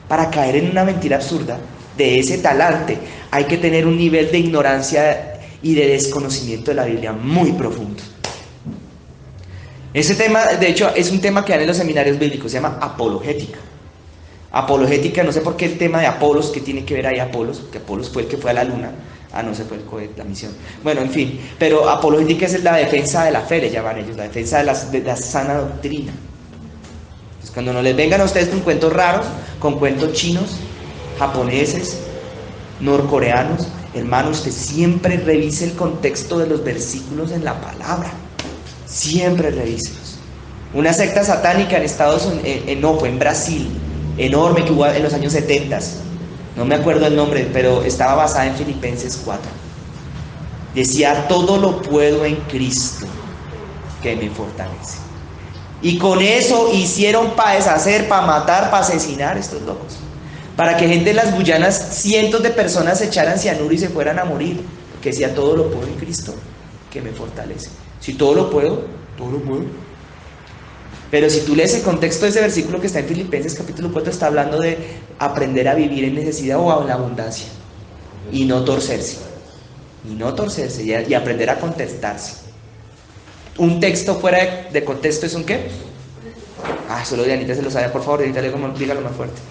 Para caer en una mentira absurda de ese talante, hay que tener un nivel de ignorancia y de desconocimiento de la Biblia muy profundo. Ese tema, de hecho, es un tema que dan en los seminarios bíblicos, se llama apologética. Apologética, no sé por qué el tema de Apolos, ¿qué tiene que ver ahí Apolos? Que Apolos fue el que fue a la luna. Ah, no, se fue el cohete, la misión. Bueno, en fin, pero apologética es la defensa de la fe, le llaman ellos, la defensa de la sana doctrina. Entonces, cuando no les vengan a ustedes con cuentos raros, con cuentos chinos, japoneses, norcoreanos, hermano, usted siempre revise el contexto de los versículos en la palabra. Siempre revíselos. Una secta satánica en Estados Unidos, no, fue en Brasil, enorme, que hubo en los años 70. No me acuerdo el nombre, pero estaba basada en Filipenses 4. Decía, todo lo puedo en Cristo, que me fortalece. Y con eso hicieron para deshacer, para matar, para asesinar a estos locos. Para que gente en las Guyanas, cientos de personas se echaran cianuro y se fueran a morir. Que decía, todo lo puedo en Cristo, que me fortalece. Si todo lo puedo, todo lo puedo. Pero si tú lees el contexto de ese versículo que está en Filipenses capítulo 4, está hablando de aprender a vivir en necesidad o en abundancia. Y no torcerse. Y no torcerse y aprender a contestarse. Un texto fuera de contexto es un ¿qué? Solo Dianita se lo sabe, por favor, Dianita, dígalo más fuerte.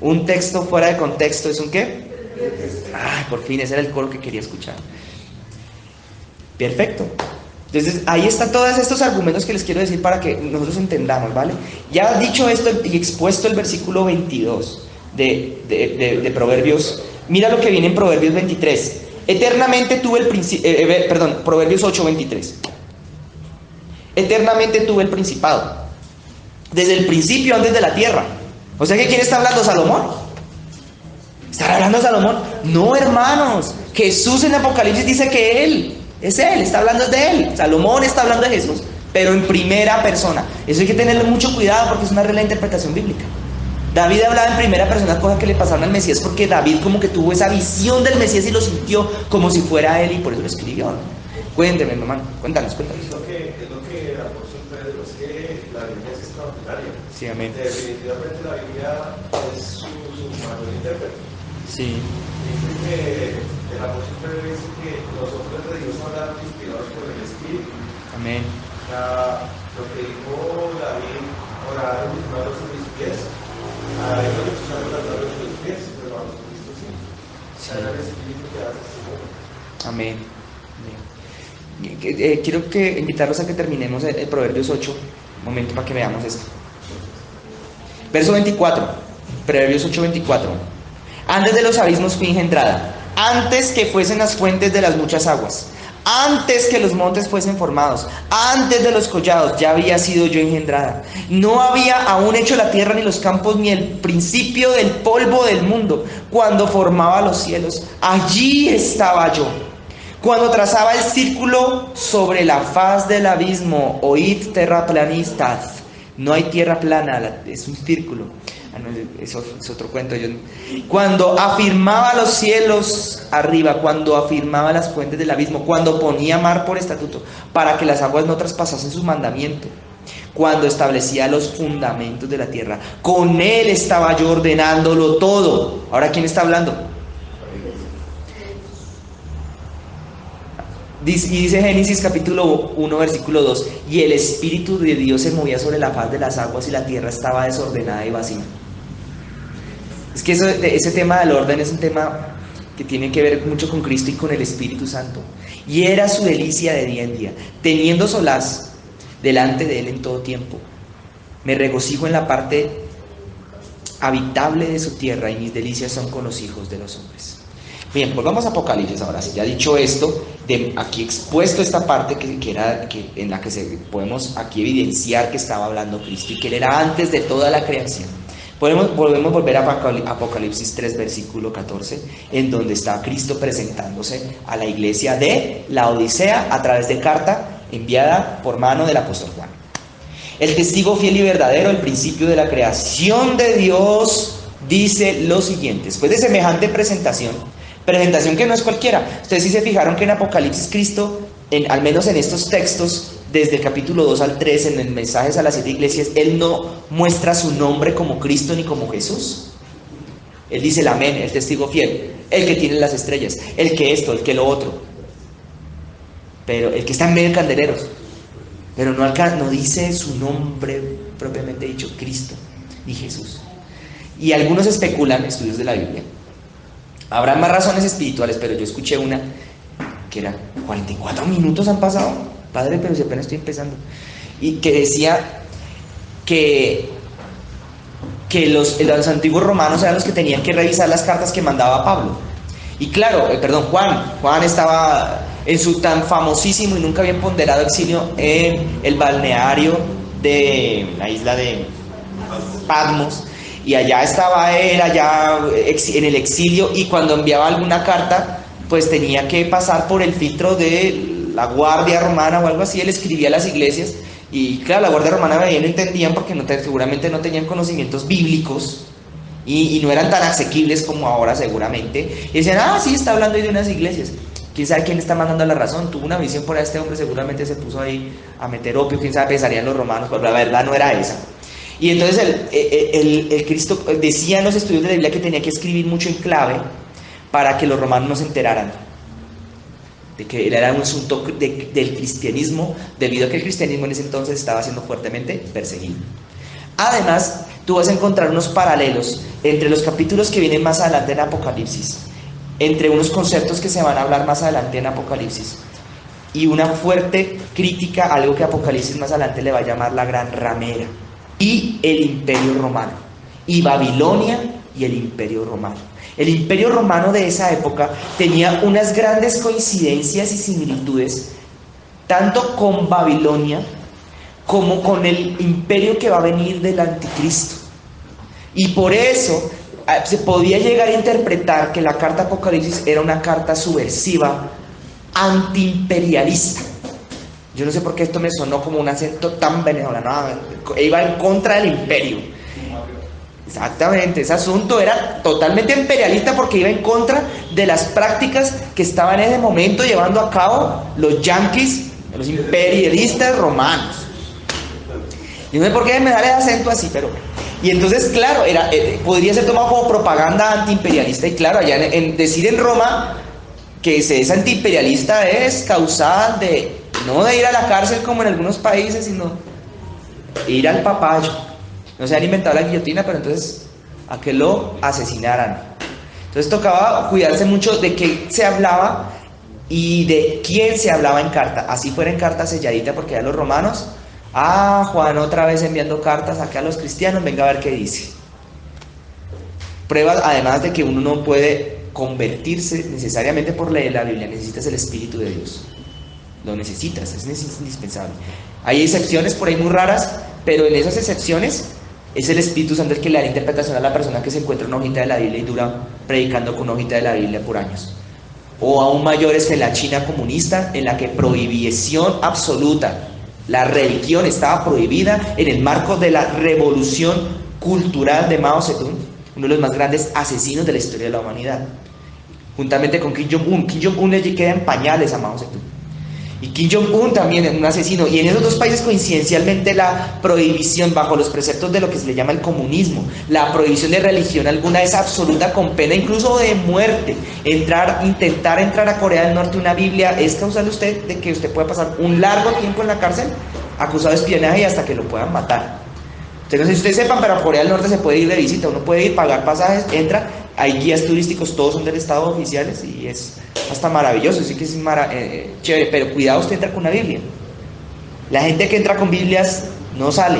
Un texto fuera de contexto es un ¿qué? Por fin, ese era el coro que quería escuchar. Perfecto. Entonces, ahí están todos estos argumentos que les quiero decir para que nosotros entendamos, ¿vale? Ya dicho esto y expuesto el versículo 22 de Proverbios, mira lo que viene en Proverbios 23. Eternamente tuve el Proverbios 8:23. Eternamente tuve el principado. Desde el principio antes de la tierra. O sea que ¿quién está hablando? ¿Salomón? ¿Está hablando Salomón? No, hermanos. Jesús en Apocalipsis dice que Él, es Él, está hablando de Él. Salomón está hablando de Jesús, pero en primera persona. Eso hay que tenerle mucho cuidado porque es una regla de interpretación bíblica. David hablaba en primera persona cosas que le pasaron al Mesías porque David como que tuvo esa visión del Mesías y lo sintió como si fuera Él y por eso lo escribió, ¿no? Cuénteme, hermano, cuéntanos. Es lo que el apóstol Pedro, es que la Biblia es extraordinaria. Sí, amén. Definitivamente la Biblia es su mayor intérprete. Sí. Dice que el apóstol Pedro dice que los hombres de Dios hablaron inspirados por el Espíritu. Amén. Lo que dijo David, orar mis manos en mis pies, a ellos les usaron las manos en los pies, pero a los Cristo sí. Era el Espíritu que hace su obra. Amén. Quiero invitarlos a que terminemos el Proverbios 8, un momento para que veamos esto. Verso 24, Proverbios 8:24. Antes de los abismos fui engendrada, antes que fuesen las fuentes de las muchas aguas, antes que los montes fuesen formados, antes de los collados, ya había sido yo engendrada. No había aún hecho la tierra ni los campos ni el principio del polvo del mundo. Cuando formaba los cielos, allí estaba yo. Cuando trazaba el círculo sobre la faz del abismo, oíd terraplanistas. No hay tierra plana, es un círculo. Eso es otro cuento. Cuando afirmaba los cielos arriba, cuando afirmaba las fuentes del abismo, cuando ponía mar por estatuto, para que las aguas no traspasasen su mandamiento, cuando establecía los fundamentos de la tierra, con él estaba yo ordenándolo todo. Ahora, ¿quién está hablando? Y dice Génesis capítulo 1 versículo 2, y el Espíritu de Dios se movía sobre la faz de las aguas y la tierra estaba desordenada y vacía. Es que ese tema del orden es un tema que tiene que ver mucho con Cristo y con el Espíritu Santo. Y era su delicia de día en día, teniendo solaz delante de él en todo tiempo. Me regocijo en la parte habitable de su tierra y mis delicias son con los hijos de los hombres. Bien, volvamos a Apocalipsis ahora. Si ya dicho esto, aquí expuesto esta parte en la que podemos aquí evidenciar que estaba hablando Cristo y que él era antes de toda la creación. Volvemos a volver a Apocalipsis 3, versículo 14, en donde está Cristo presentándose a la iglesia de la Odisea a través de carta enviada por mano del apóstol Juan. El testigo fiel y verdadero, el principio de la creación de Dios, dice lo siguiente. Después de semejante presentación que no es cualquiera. Ustedes sí se fijaron que en Apocalipsis Cristo, al menos en estos textos, desde el capítulo 2 al 3, en el mensajes a las 7 iglesias, Él no muestra su nombre como Cristo ni como Jesús. Él dice el amén, el testigo fiel, el que tiene las estrellas, el que esto, el que lo otro. Pero el que está en medio de candeleros. Pero no dice su nombre propiamente dicho, Cristo ni Jesús. Y algunos especulan, estudios de la Biblia, habrá más razones espirituales, pero yo escuché una que era 44 minutos han pasado, padre, pero si apenas estoy empezando, y que decía que los antiguos romanos eran los que tenían que revisar las cartas que mandaba Pablo. Y claro, Juan estaba en su tan famosísimo y nunca bien ponderado exilio en el balneario de la isla de Patmos, y allá estaba él, allá en el exilio, y cuando enviaba alguna carta, pues tenía que pasar por el filtro de la guardia romana o algo así. Él escribía a las iglesias, y claro, la guardia romana no entendían porque seguramente no tenían conocimientos bíblicos, y no eran tan asequibles como ahora seguramente, y decían, sí, está hablando ahí de unas iglesias. Quién sabe quién está mandando la razón. Tuvo una visión por ahí este hombre, seguramente se puso ahí a meter opio, quién sabe, pensarían los romanos, pero la verdad no era esa. Y entonces el Cristo decía en los estudios de la Biblia que tenía que escribir mucho en clave para que los romanos no se enteraran de que era un asunto del cristianismo, debido a que el cristianismo en ese entonces estaba siendo fuertemente perseguido. Además, tú vas a encontrar unos paralelos entre los capítulos que vienen más adelante en Apocalipsis, entre unos conceptos que se van a hablar más adelante en Apocalipsis, y una fuerte crítica a algo que Apocalipsis más adelante le va a llamar la gran ramera, y el imperio romano, y Babilonia y el imperio romano. El imperio romano de esa época tenía unas grandes coincidencias y similitudes, tanto con Babilonia como con el imperio que va a venir del anticristo. Y por eso se podía llegar a interpretar que la carta Apocalipsis era una carta subversiva, antiimperialista. Yo no sé por qué esto me sonó como un acento tan venezolano, iba en contra del imperio. Exactamente, ese asunto era totalmente imperialista porque iba en contra de las prácticas que estaban en ese momento llevando a cabo los yanquis, los imperialistas romanos. Yo no sé por qué me sale el acento así, pero... Y entonces, claro, podría ser tomado como propaganda antiimperialista. Y claro, allá decir en Roma que se es antiimperialista es causal de, no de ir a la cárcel como en algunos países, sino ir al papayo. No se han inventado la guillotina, pero entonces a que lo asesinaran. Entonces tocaba cuidarse mucho de qué se hablaba y de quién se hablaba en carta. Así fuera en carta selladita, porque ya los romanos, Juan otra vez enviando cartas acá a los cristianos, venga a ver qué dice. Pruebas, además de que uno no puede convertirse necesariamente por leer la Biblia, necesitas el Espíritu de Dios. Lo necesitas, es indispensable. Hay excepciones por ahí muy raras, pero en esas excepciones es el Espíritu Santo el que le da la interpretación a la persona que se encuentra una hojita de la Biblia y dura predicando con una hojita de la Biblia por años. O aún mayores que la China comunista, en la que prohibición absoluta. La religión estaba prohibida en el marco de la revolución cultural de Mao Zedong, uno de los más grandes asesinos de la historia de la humanidad, juntamente con Kim Jong-un. Kim Jong-un le queda en pañales a Mao Zedong. Y Kim Jong-un también es un asesino. Y en esos dos países coincidencialmente la prohibición bajo los preceptos de lo que se le llama el comunismo, la prohibición de religión alguna es absoluta, con pena incluso de muerte. Intentar entrar a Corea del Norte una Biblia es causarle usted de que usted pueda pasar un largo tiempo en la cárcel acusado de espionaje y hasta que lo puedan matar. Entonces, no sé si ustedes sepan, pero a Corea del Norte se puede ir de visita, uno puede ir, pagar pasajes, entra, hay guías turísticos, todos son del estado oficiales y es hasta maravilloso, sí que es chévere, pero cuidado, usted entra con una Biblia. La gente que entra con Biblias no sale.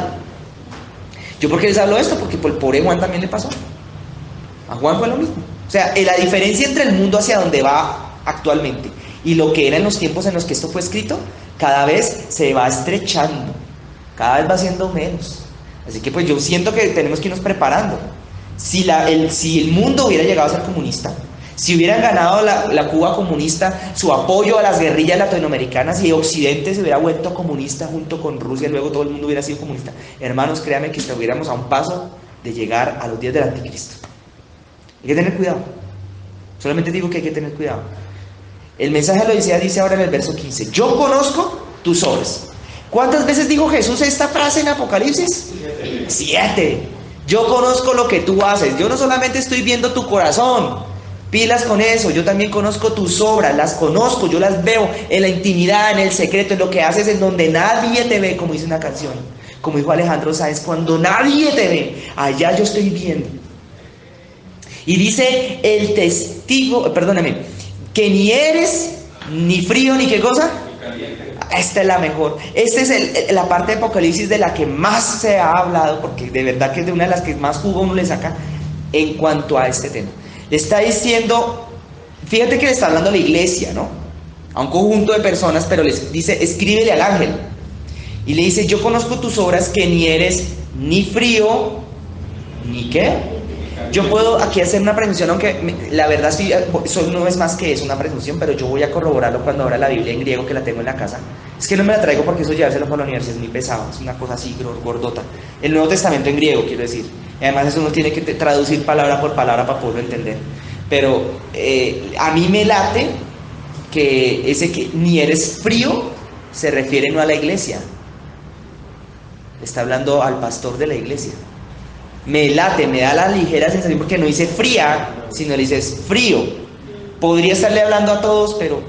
¿Yo por qué les hablo de esto? Porque por el pobre Juan también le pasó. A Juan fue lo mismo. O sea, la diferencia entre el mundo hacia donde va actualmente y lo que era en los tiempos en los que esto fue escrito, cada vez se va estrechando, cada vez va siendo menos. Así que pues yo siento que tenemos que irnos preparando. Si el mundo hubiera llegado a ser comunista, si hubieran ganado la Cuba comunista, su apoyo a las guerrillas latinoamericanas y Occidente se hubiera vuelto comunista junto con Rusia, luego todo el mundo hubiera sido comunista, hermanos, créanme que estuviéramos a un paso de llegar a los días del anticristo. Hay que tener cuidado. Solamente digo que hay que tener cuidado. El mensaje de la Odisea dice ahora en el verso 15: yo conozco tus obras. ¿Cuántas veces dijo Jesús esta frase en Apocalipsis? 7. Yo conozco lo que tú haces. Yo no solamente estoy viendo tu corazón, pilas con eso, yo también conozco tus obras, las conozco, yo las veo en la intimidad, en el secreto, en lo que haces en donde nadie te ve, como dice una canción, como dijo Alejandro Sáenz, cuando nadie te ve, allá yo estoy viendo. Y dice el testigo, perdóname, que ni eres ni frío ni qué cosa. Esta es la mejor. Esta es la parte de Apocalipsis de la que más se ha hablado, porque de verdad que es de una de las que más jugo uno le saca en cuanto a este tema. Le está diciendo, fíjate que le está hablando a la iglesia, ¿no? A un conjunto de personas, pero les dice, escríbele al ángel. Y le dice, yo conozco tus obras, que ni eres ni frío, ni qué. Yo puedo aquí hacer una presunción, aunque la verdad eso no es más que eso, una presunción, pero yo voy a corroborarlo cuando abra la Biblia en griego, que la tengo en la casa. Es que no me la traigo porque eso llevárselo para la universidad es muy pesado, es una cosa así gordota. El Nuevo Testamento en griego, quiero decir. Y además eso uno tiene que traducir palabra por palabra para poderlo entender. Pero a mí me late que ese que ni eres frío se refiere no a la iglesia. Está hablando al pastor de la iglesia. Me late, me da la ligera sensación porque no dice fría, sino le dices frío. Podría estarle hablando a todos, pero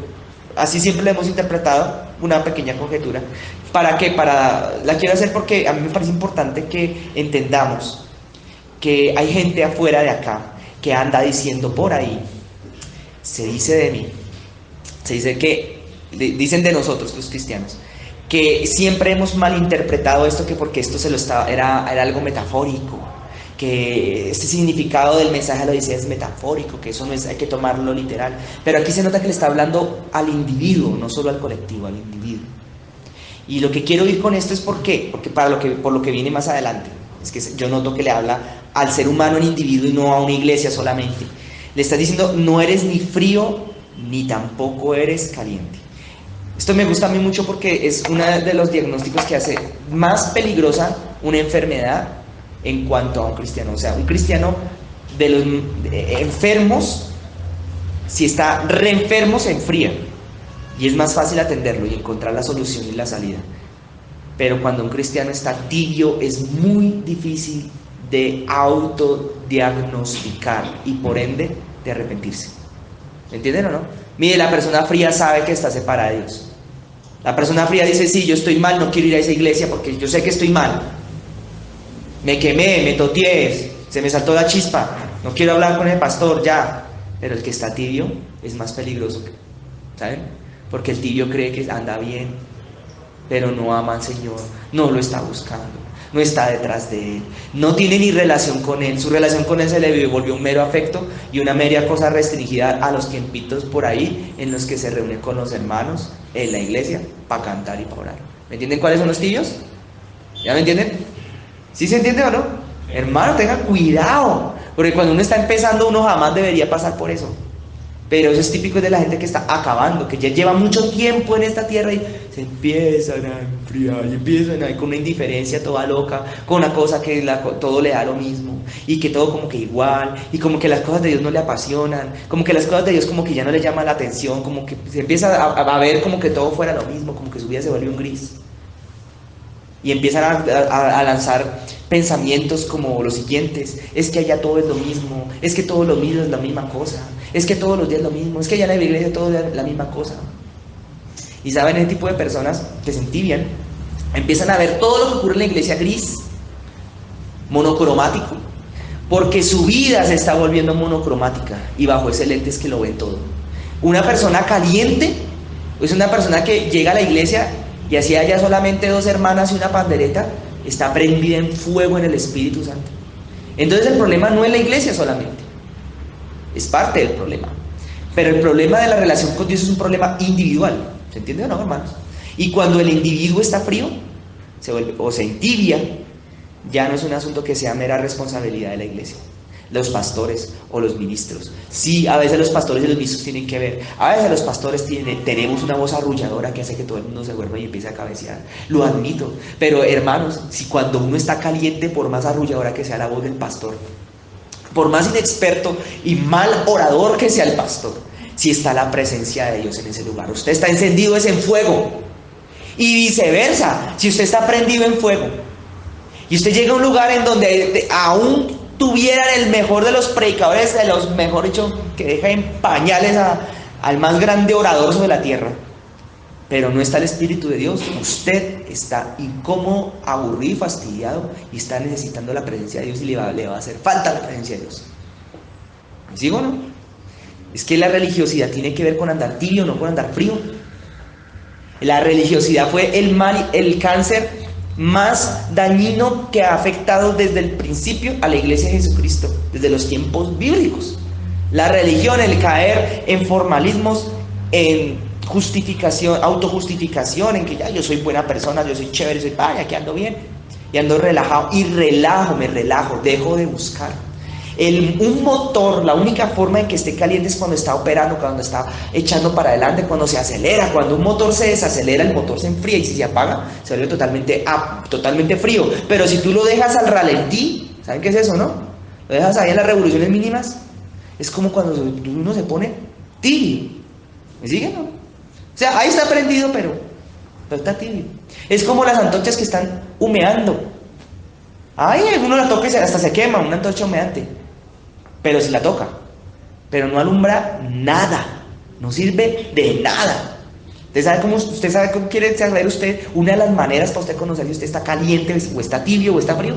así siempre lo hemos interpretado, una pequeña conjetura. ¿Para qué? La quiero hacer porque a mí me parece importante que entendamos que hay gente afuera de acá que anda diciendo por ahí, se dice de mí, se dice que, dicen de nosotros los cristianos, que siempre hemos malinterpretado esto, que porque esto era algo metafórico, que este significado del mensaje de la Odisea es metafórico, que eso no es, hay que tomarlo literal. Pero aquí se nota que le está hablando al individuo, no solo al colectivo, al individuo. Y lo que quiero ir con esto es por lo que viene más adelante. Es que yo noto que le habla al ser humano en individuo y no a una iglesia solamente. Le está diciendo, no eres ni frío ni tampoco eres caliente. Esto me gusta a mí mucho porque es uno de los diagnósticos que hace más peligrosa una enfermedad en cuanto a un cristiano. O sea, un cristiano de los enfermos, si está reenfermo, se enfría. Y es más fácil atenderlo y encontrar la solución y la salida. Pero cuando un cristiano está tibio, es muy difícil de autodiagnosticar y por ende de arrepentirse. ¿Me entienden o no? Mire, la persona fría sabe que está separada de Dios. La persona fría dice, sí, yo estoy mal, no quiero ir a esa iglesia porque yo sé que estoy mal. Me quemé, me toteé, se me saltó la chispa, no quiero hablar con el pastor, ya. Pero el que está tibio es más peligroso, ¿saben? Porque el tibio cree que anda bien, pero no ama al Señor, no lo está buscando, no está detrás de Él, no tiene ni relación con Él. Su relación con Él se le volvió un mero afecto y una mera cosa restringida a los tiempitos por ahí en los que se reúnen con los hermanos en la iglesia para cantar y para orar. ¿Me entienden cuáles son los tibios? ¿Ya me entienden? ¿Sí se entiende o no? Hermano, tengan cuidado, porque cuando uno está empezando uno jamás debería pasar por eso. Pero eso es típico de la gente que está acabando, que ya lleva mucho tiempo en esta tierra y se empiezan a enfriar, y empiezan a ir con una indiferencia toda loca, con una cosa que todo le da lo mismo, y que todo como que igual, y como que las cosas de Dios no le apasionan, como que las cosas de Dios como que ya no le llaman la atención, como que se empieza a ver como que todo fuera lo mismo, como que su vida se vuelve un gris. Y empiezan a lanzar pensamientos como los siguientes: es que allá todo es lo mismo, es que todo lo mismo es la misma cosa, es que todos los días es lo mismo, es que allá en la iglesia todo es la misma cosa. Y saben, ese tipo de personas que se entibian, empiezan a ver todo lo que ocurre en la iglesia gris, monocromático, porque su vida se está volviendo monocromática y bajo ese lente es que lo ven todo. Una persona caliente es una persona que llega a la iglesia y así haya solamente 2 hermanas y una pandereta, está prendida en fuego en el Espíritu Santo. Entonces el problema no es la iglesia solamente, es parte del problema. Pero el problema de la relación con Dios es un problema individual. ¿Se entiende o no, hermanos? Y cuando el individuo está frío, se vuelve, o se entibia, ya no es un asunto que sea mera responsabilidad de la iglesia, los pastores o los ministros. Sí, a veces los pastores y los ministros tienen que ver. A veces los pastores tenemos una voz arrulladora que hace que todo el mundo se vuelva y empiece a cabecear. Lo admito. Pero hermanos, si cuando uno está caliente, por más arrulladora que sea la voz del pastor, por más inexperto y mal orador que sea el pastor, si está la presencia de Dios en ese lugar, usted está encendido, es en fuego. Y viceversa, si usted está prendido en fuego y usted llega a un lugar en donde aún tuvieran el mejor de los predicadores, de los mejor dicho, que deja en pañales al más grande orador sobre la tierra, pero no está el Espíritu de Dios, usted está incómodo, aburrido y fastidiado y está necesitando la presencia de Dios y le va a hacer falta la presencia de Dios. ¿Me sigo o no? Es que la religiosidad tiene que ver con andar tibio, no con andar frío. La religiosidad fue el cáncer más dañino que ha afectado desde el principio a la iglesia de Jesucristo, desde los tiempos bíblicos. La religión, el caer en formalismos, en justificación, autojustificación, en que ya yo soy buena persona, yo soy chévere, soy aquí ando bien, y ando relajado, y me relajo, dejo de buscar. Un motor, la única forma en que esté caliente es cuando está operando, cuando está echando para adelante, cuando se acelera. Cuando un motor se desacelera, el motor se enfría, y si se apaga, se vuelve totalmente frío. Pero si tú lo dejas al ralentí, ¿saben qué es eso, no? Lo dejas ahí en las revoluciones mínimas, es como cuando uno se pone tibio. ¿Me siguen, no? O sea, ahí está prendido, pero está tibio. Es como las antorchas que están humeando. Ahí uno la toca y hasta se quema, una antorcha humeante. Pero si la toca, pero no alumbra nada, no sirve de nada. ¿Usted sabe cómo quiere saber usted una de las maneras para usted conocer si usted está caliente o está tibio o está frío?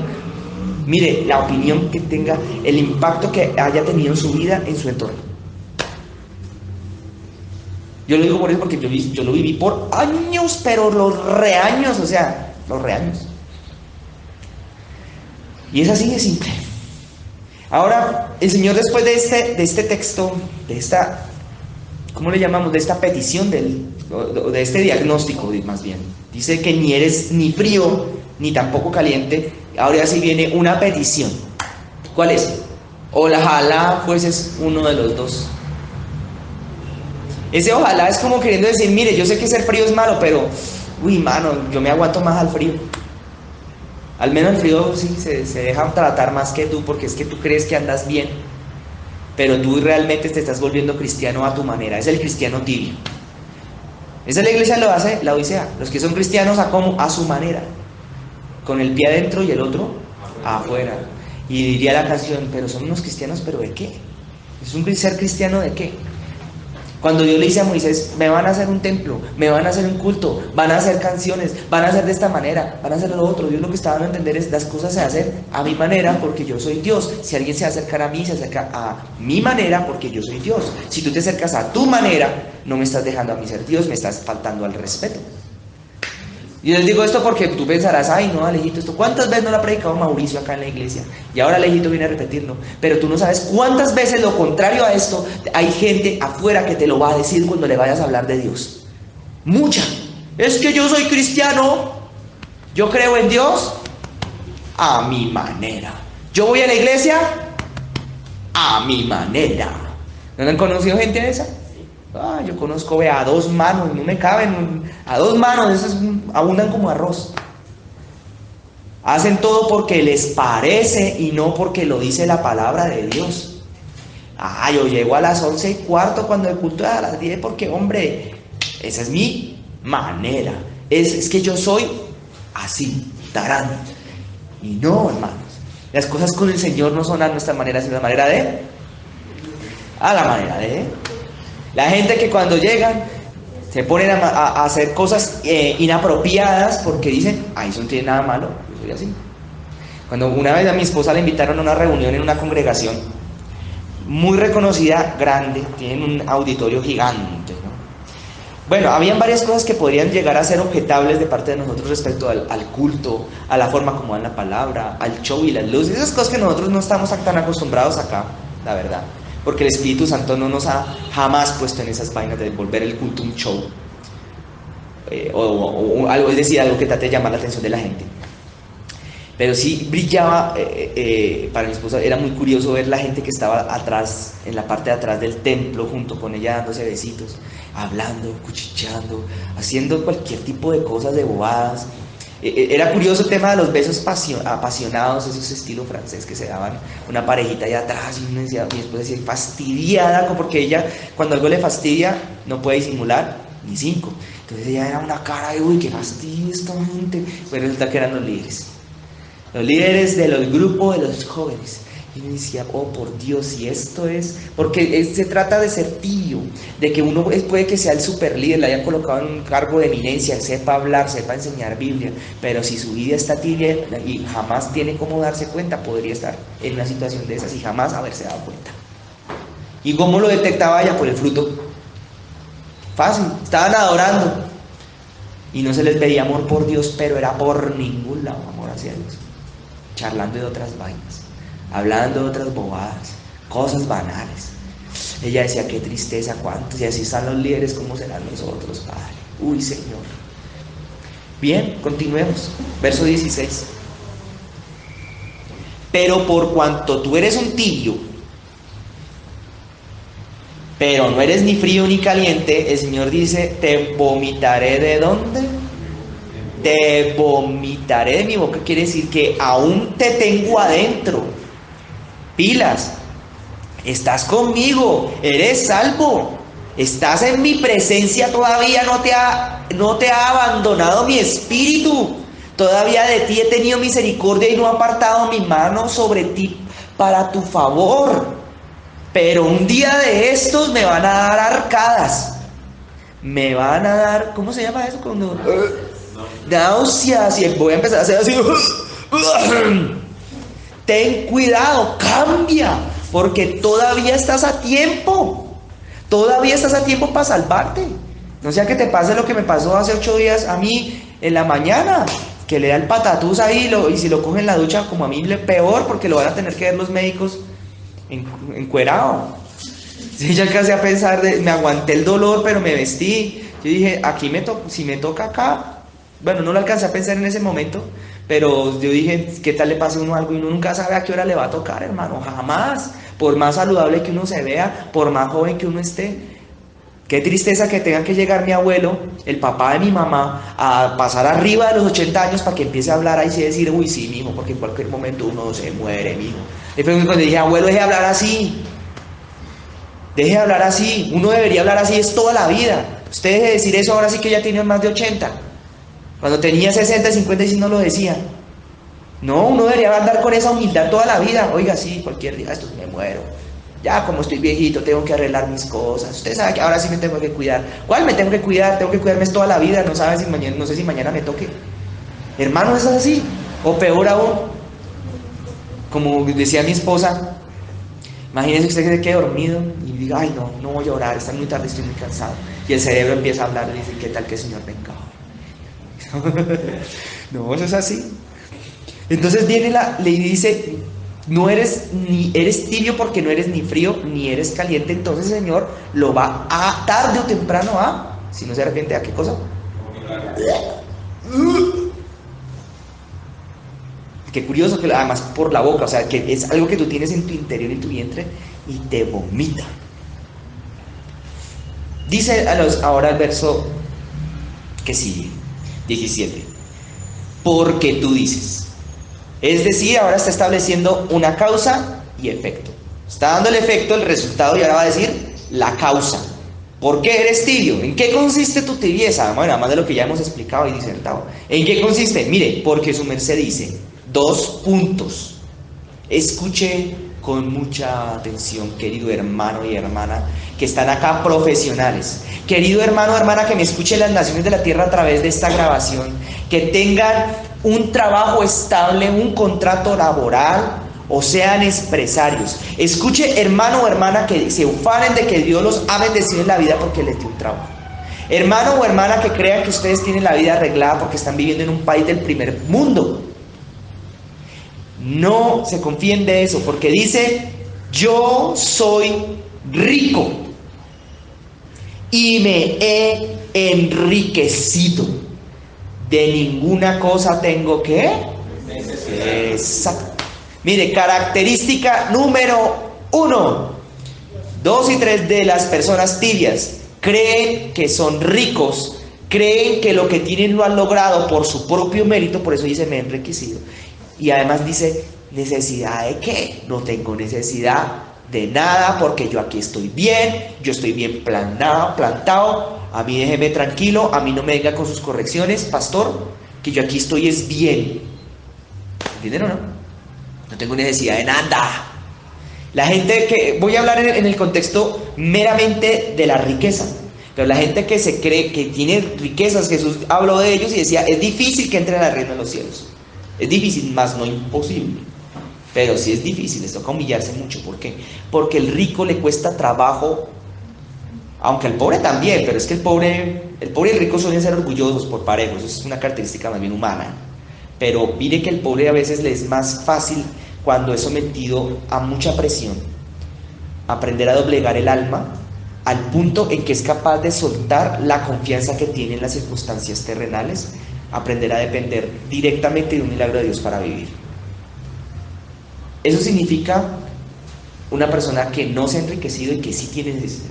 Mire, la opinión que tenga, el impacto que haya tenido en su vida, en su entorno. Yo lo digo por eso porque yo lo viví por años, pero los reaños, los reaños. Y es así de simple. Ahora, el Señor, después de este texto, de esta, ¿cómo le llamamos? De esta petición, de este diagnóstico, más bien, dice que ni eres ni frío, ni tampoco caliente. Ahora sí viene una petición. ¿Cuál es? Ojalá fueses uno de los dos. Ese ojalá es como queriendo decir, mire, yo sé que ser frío es malo, pero, mano, yo me aguanto más al frío. Al menos el frío sí se deja tratar más que tú, porque es que tú crees que andas bien, pero tú realmente te estás volviendo cristiano a tu manera. Es el cristiano tibio. Esa es la iglesia lo hace, la Odisea. Los que son cristianos a su manera, con el pie adentro y el otro afuera. Y diría la canción, pero son unos cristianos, ¿pero de qué? ¿Es un ser cristiano de qué? Cuando Dios le dice a Moisés, me van a hacer un templo, me van a hacer un culto, van a hacer canciones, van a hacer de esta manera, van a hacer lo otro. Dios lo que está dando a entender es, las cosas se hacen a mi manera porque yo soy Dios. Si alguien se acerca a mí, se acerca a mi manera porque yo soy Dios. Si tú te acercas a tu manera, no me estás dejando a mí ser Dios, me estás faltando al respeto. Y les digo esto porque tú pensarás, ay no, Alejito, esto ¿cuántas veces no lo ha predicado Mauricio acá en la iglesia? Y ahora Alejito viene a repetirlo. Pero tú no sabes cuántas veces lo contrario a esto hay gente afuera que te lo va a decir cuando le vayas a hablar de Dios. Mucha. Es que yo soy cristiano, yo creo en Dios a mi manera. Yo voy a la iglesia a mi manera. ¿No han conocido gente de esa? Yo conozco, a dos manos, no me caben, a dos manos, esos abundan como arroz. Hacen todo porque les parece y no porque lo dice la palabra de Dios. Yo llego a las 11:15 cuando el culto es a las 10 porque, hombre, esa es mi manera. Es que yo soy así, tarán. Y no, hermanos, las cosas con el Señor no son a nuestra manera, sino a la manera de la gente que cuando llegan se ponen a hacer cosas inapropiadas porque dicen, eso no tiene nada malo, yo soy así. Cuando una vez a mi esposa la invitaron a una reunión en una congregación muy reconocida, grande, tienen un auditorio gigante, ¿no? Bueno, habían varias cosas que podrían llegar a ser objetables de parte de nosotros respecto al culto, a la forma como dan la palabra, al show y las luces, esas cosas que nosotros no estamos tan acostumbrados acá, la verdad. Porque el Espíritu Santo no nos ha jamás puesto en esas vainas de volver el culto un show. O algo, es decir, algo que trate de llamar la atención de la gente. Pero sí brillaba, para mi esposa era muy curioso ver la gente que estaba atrás, en la parte de atrás del templo, junto con ella dándose besitos, hablando, cuchicheando, haciendo cualquier tipo de cosas, de bobadas. Era curioso el tema de los besos apasionados, esos estilo francés que se daban una parejita allá atrás, y mi esposa decía fastidiada, porque ella cuando algo le fastidia no puede disimular ni 5. Entonces ella era una cara de, qué fastidio esta gente. Pues resulta que eran los líderes del grupo de los jóvenes. Y me decía, por Dios, y esto es, porque se trata de ser tibio, de que uno puede que sea el super líder, le hayan colocado en un cargo de eminencia, sepa hablar, sepa enseñar Biblia, pero si su vida está tibia y jamás tiene cómo darse cuenta, podría estar en una situación de esas y jamás haberse dado cuenta. ¿Y cómo lo detectaba ella? Por el fruto. Fácil, estaban adorando. Y no se les veía amor por Dios, pero era por ningún lado amor hacia Dios. Charlando de otras vainas, hablando de otras bobadas, cosas banales. Ella decía, qué tristeza, cuántos, y así están los líderes, ¿cómo serán nosotros, Padre? Uy, Señor. Bien, continuemos. Verso 16. Pero por cuanto tú eres un tibio, pero no eres ni frío ni caliente, el Señor dice, te vomitaré ¿de dónde? Te vomitaré de mi boca. Quiere decir que aún te tengo adentro. Pilas. Estás conmigo, eres salvo, estás en mi presencia todavía, no te ha abandonado mi espíritu, todavía de ti he tenido misericordia y no he apartado mi mano sobre ti para tu favor. Pero un día de estos me van a dar arcadas, me van a dar, ¿cómo se llama eso? Cuando náuseas, y voy a empezar a hacer así. Ten cuidado, cambia. Porque todavía estás a tiempo. Todavía estás a tiempo para salvarte. No sea que te pase lo que me pasó hace 8 días a mí en la mañana. Que le da el patatús ahí y si lo coge en la ducha, como a mí, peor, porque lo van a tener que ver los médicos encuerado. Sí, ya alcancé a pensar, me aguanté el dolor, pero me vestí. Yo dije, aquí si me toca acá. Bueno, no lo alcancé a pensar en ese momento. Pero yo dije, ¿qué tal le pasa a uno algo? Y uno nunca sabe a qué hora le va a tocar, hermano. Jamás. Por más saludable que uno se vea, por más joven que uno esté. Qué tristeza que tenga que llegar mi abuelo, el papá de mi mamá, a pasar arriba de los 80 años para que empiece a hablar ahí y decir, uy, sí, mijo, porque en cualquier momento uno se muere, mijo. Después cuando dije, abuelo, deje de hablar así. Deje de hablar así. Uno debería hablar así, es toda la vida. Usted deje de decir eso ahora sí que ya tiene más de 80. Cuando tenía 60, 50 y sí no lo decía. No, uno debería andar con esa humildad toda la vida. Oiga, sí, cualquier día esto me muero. Ya como estoy viejito, tengo que arreglar mis cosas. Usted sabe que ahora sí me tengo que cuidar. ¿Cuál me tengo que cuidar? Tengo que cuidarme toda la vida. No sabe si mañana, no sé si mañana me toque. Hermano, ¿eso es así? O peor aún, como decía mi esposa, imagínese usted que se quede dormido y diga, ay no, no voy a orar, está muy tarde, estoy muy cansado. Y el cerebro empieza a hablar y dice, ¿qué tal que el Señor venga? No, eso es así. Entonces viene le dice, no eres tibio porque no eres ni frío ni eres caliente. Entonces el Señor lo va a tarde o temprano si no se arrepiente, ¿a qué cosa? Qué curioso que además por la boca, o sea, que es algo que tú tienes en tu interior, en tu vientre, y te vomita. Dice ahora el verso que sigue, 17. Porque tú dices. Es decir, ahora está estableciendo una causa y efecto. Está dando el efecto, el resultado, y ahora va a decir la causa. ¿Por qué eres tibio? ¿En qué consiste tu tibieza? Bueno, además de lo que ya hemos explicado y disertado. ¿En qué consiste? Mire, porque su merced dice, 2 puntos. Escuche con mucha atención, querido hermano y hermana, que están acá profesionales. Querido hermano o hermana que me escuche en las naciones de la tierra a través de esta grabación, que tengan un trabajo estable, un contrato laboral, o sean empresarios. Escuche, hermano o hermana, que se ufanen de que Dios los ha bendecido en la vida porque les dio un trabajo. Hermano o hermana que crean que ustedes tienen la vida arreglada porque están viviendo en un país del primer mundo. No se confíen de eso, porque dice, yo soy rico y me he enriquecido. De ninguna cosa tengo que. Exacto. Mire, característica número 1, 2 y 3 de las personas tibias. Creen que son ricos, creen que lo que tienen lo han logrado por su propio mérito, por eso dice me he enriquecido. Y además dice, ¿necesidad de qué? No tengo necesidad de nada porque yo aquí estoy bien, yo estoy bien plantado, a mí déjeme tranquilo, a mí no me venga con sus correcciones, pastor, que yo aquí estoy es bien. ¿Entienden o no? No tengo necesidad de nada. La gente que, voy a hablar en el contexto meramente de la riqueza, pero la gente que se cree que tiene riquezas, Jesús habló de ellos y decía, es difícil que entren al reino de los cielos. Es difícil, más no imposible. Pero sí es difícil, les toca humillarse mucho. ¿Por qué? Porque el rico le cuesta trabajo, aunque al pobre también, pero es que el pobre y el rico suelen ser orgullosos por parejo, eso es una característica más bien humana. Pero mire que el pobre a veces le es más fácil, cuando es sometido a mucha presión, aprender a doblegar el alma al punto en que es capaz de soltar la confianza que tiene en las circunstancias terrenales, aprender a depender directamente de un milagro de Dios para vivir. Eso significa una persona que no se ha enriquecido y que sí tiene necesidad,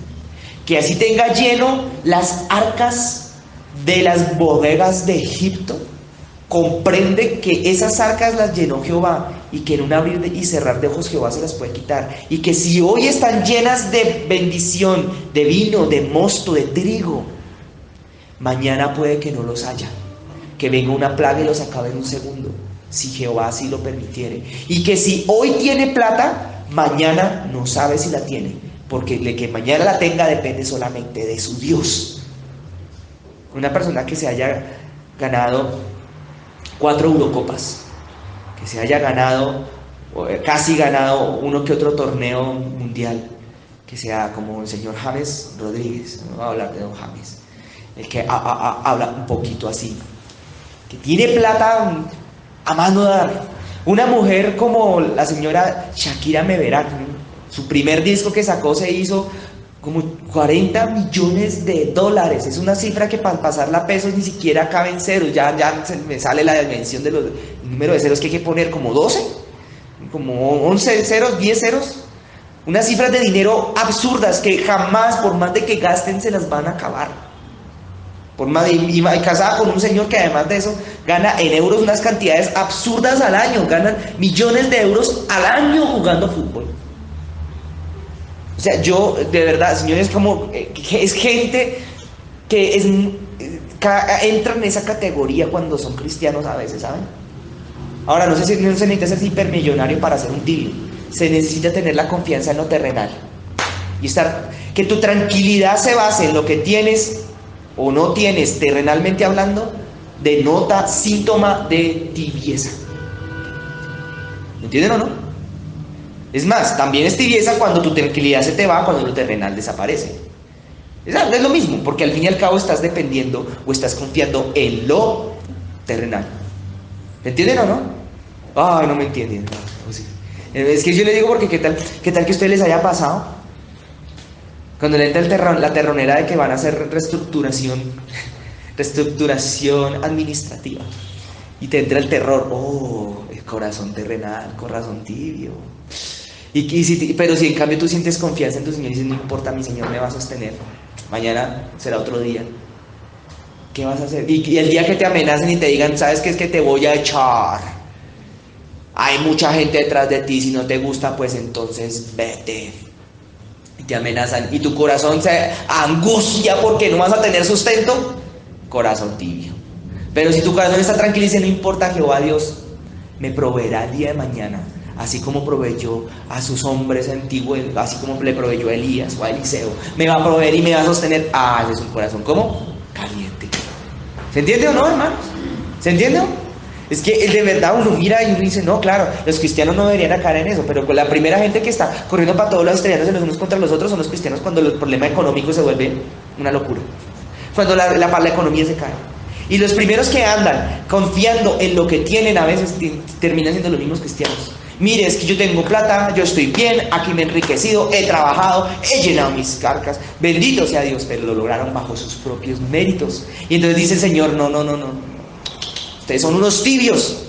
que así tenga lleno las arcas de las bodegas de Egipto, comprende que esas arcas las llenó Jehová y que en un abrir y cerrar de ojos Jehová se las puede quitar, y que si hoy están llenas de bendición, de vino, de mosto, de trigo, mañana puede que no los haya, que venga una plaga y los acabe en un segundo, si Jehová así lo permitiere, y que si hoy tiene plata, mañana no sabe si la tiene, porque de que mañana la tenga depende solamente de su Dios. Una persona que se haya ganado 4 Eurocopas, que se haya ganado, casi ganado uno que otro torneo mundial, que sea como el señor James Rodríguez, no voy a hablar de don James, el que habla un poquito así, que tiene plata a más no dar. Una mujer como la señora Shakira Meverak, su primer disco que sacó se hizo como 40 millones de dólares. Es una cifra que para pasarla a pesos ni siquiera cabe en ceros. Ya se me sale la dimensión de el número de ceros que hay que poner, como 12, como 11 ceros, 10 ceros. Unas cifras de dinero absurdas que jamás, por más de que gasten, se las van a acabar. Por más y casada con un señor que además de eso gana en euros unas cantidades absurdas al año. Ganan millones de euros al año jugando fútbol. O sea, yo, de verdad, señores, como es gente que entra en esa categoría cuando son cristianos a veces, ¿saben? Ahora, no se necesita ser hipermillonario para ser un tibio. Se necesita tener la confianza en lo terrenal. Y que tu tranquilidad se base en lo que tienes o no tienes terrenalmente hablando, denota síntoma de tibieza. ¿Me entienden o no? Es más, también es tibieza cuando tu tranquilidad se te va, cuando lo terrenal desaparece. Es lo mismo, porque al fin y al cabo estás dependiendo o estás confiando en lo terrenal. ¿Me entienden o no? Ay, no me entienden. Es que yo le digo porque ¿qué tal que a ustedes les haya pasado? Cuando le entra la terronera de que van a hacer reestructuración administrativa, y te entra el terror, el corazón terrenal, corazón tibio. Pero si en cambio tú sientes confianza en tu Señor y dices, no importa, mi Señor me va a sostener, mañana será otro día, ¿qué vas a hacer? Y el día que te amenacen y te digan, ¿sabes qué? Es que te voy a echar, hay mucha gente detrás de ti, si no te gusta, pues entonces vete. Y te amenazan y tu corazón se angustia porque no vas a tener sustento, corazón tibio. Pero si tu corazón está tranquilo y dice, no importa, Jehová Dios me proveerá el día de mañana, así como proveyó a sus hombres antiguos, así como le proveyó a Elías o a Eliseo, me va a proveer y me va a sostener. Ese es un corazón, ¿cómo? Caliente. ¿Se entiende o no, hermanos? ¿Se entiende? Es que de verdad uno mira y uno dice, no, claro, los cristianos no deberían caer en eso, pero con la primera gente que está corriendo para todos los estrellarse los unos contra los otros son los cristianos, cuando el problema económico se vuelve una locura, cuando la economía se cae. Y los primeros que andan confiando en lo que tienen a veces terminan siendo los mismos cristianos. Mire, es que yo tengo plata, yo estoy bien, aquí me he enriquecido, he trabajado, he llenado mis carcas, bendito sea Dios, pero lo lograron bajo sus propios méritos. Y entonces dice el Señor, no, ustedes son unos tibios,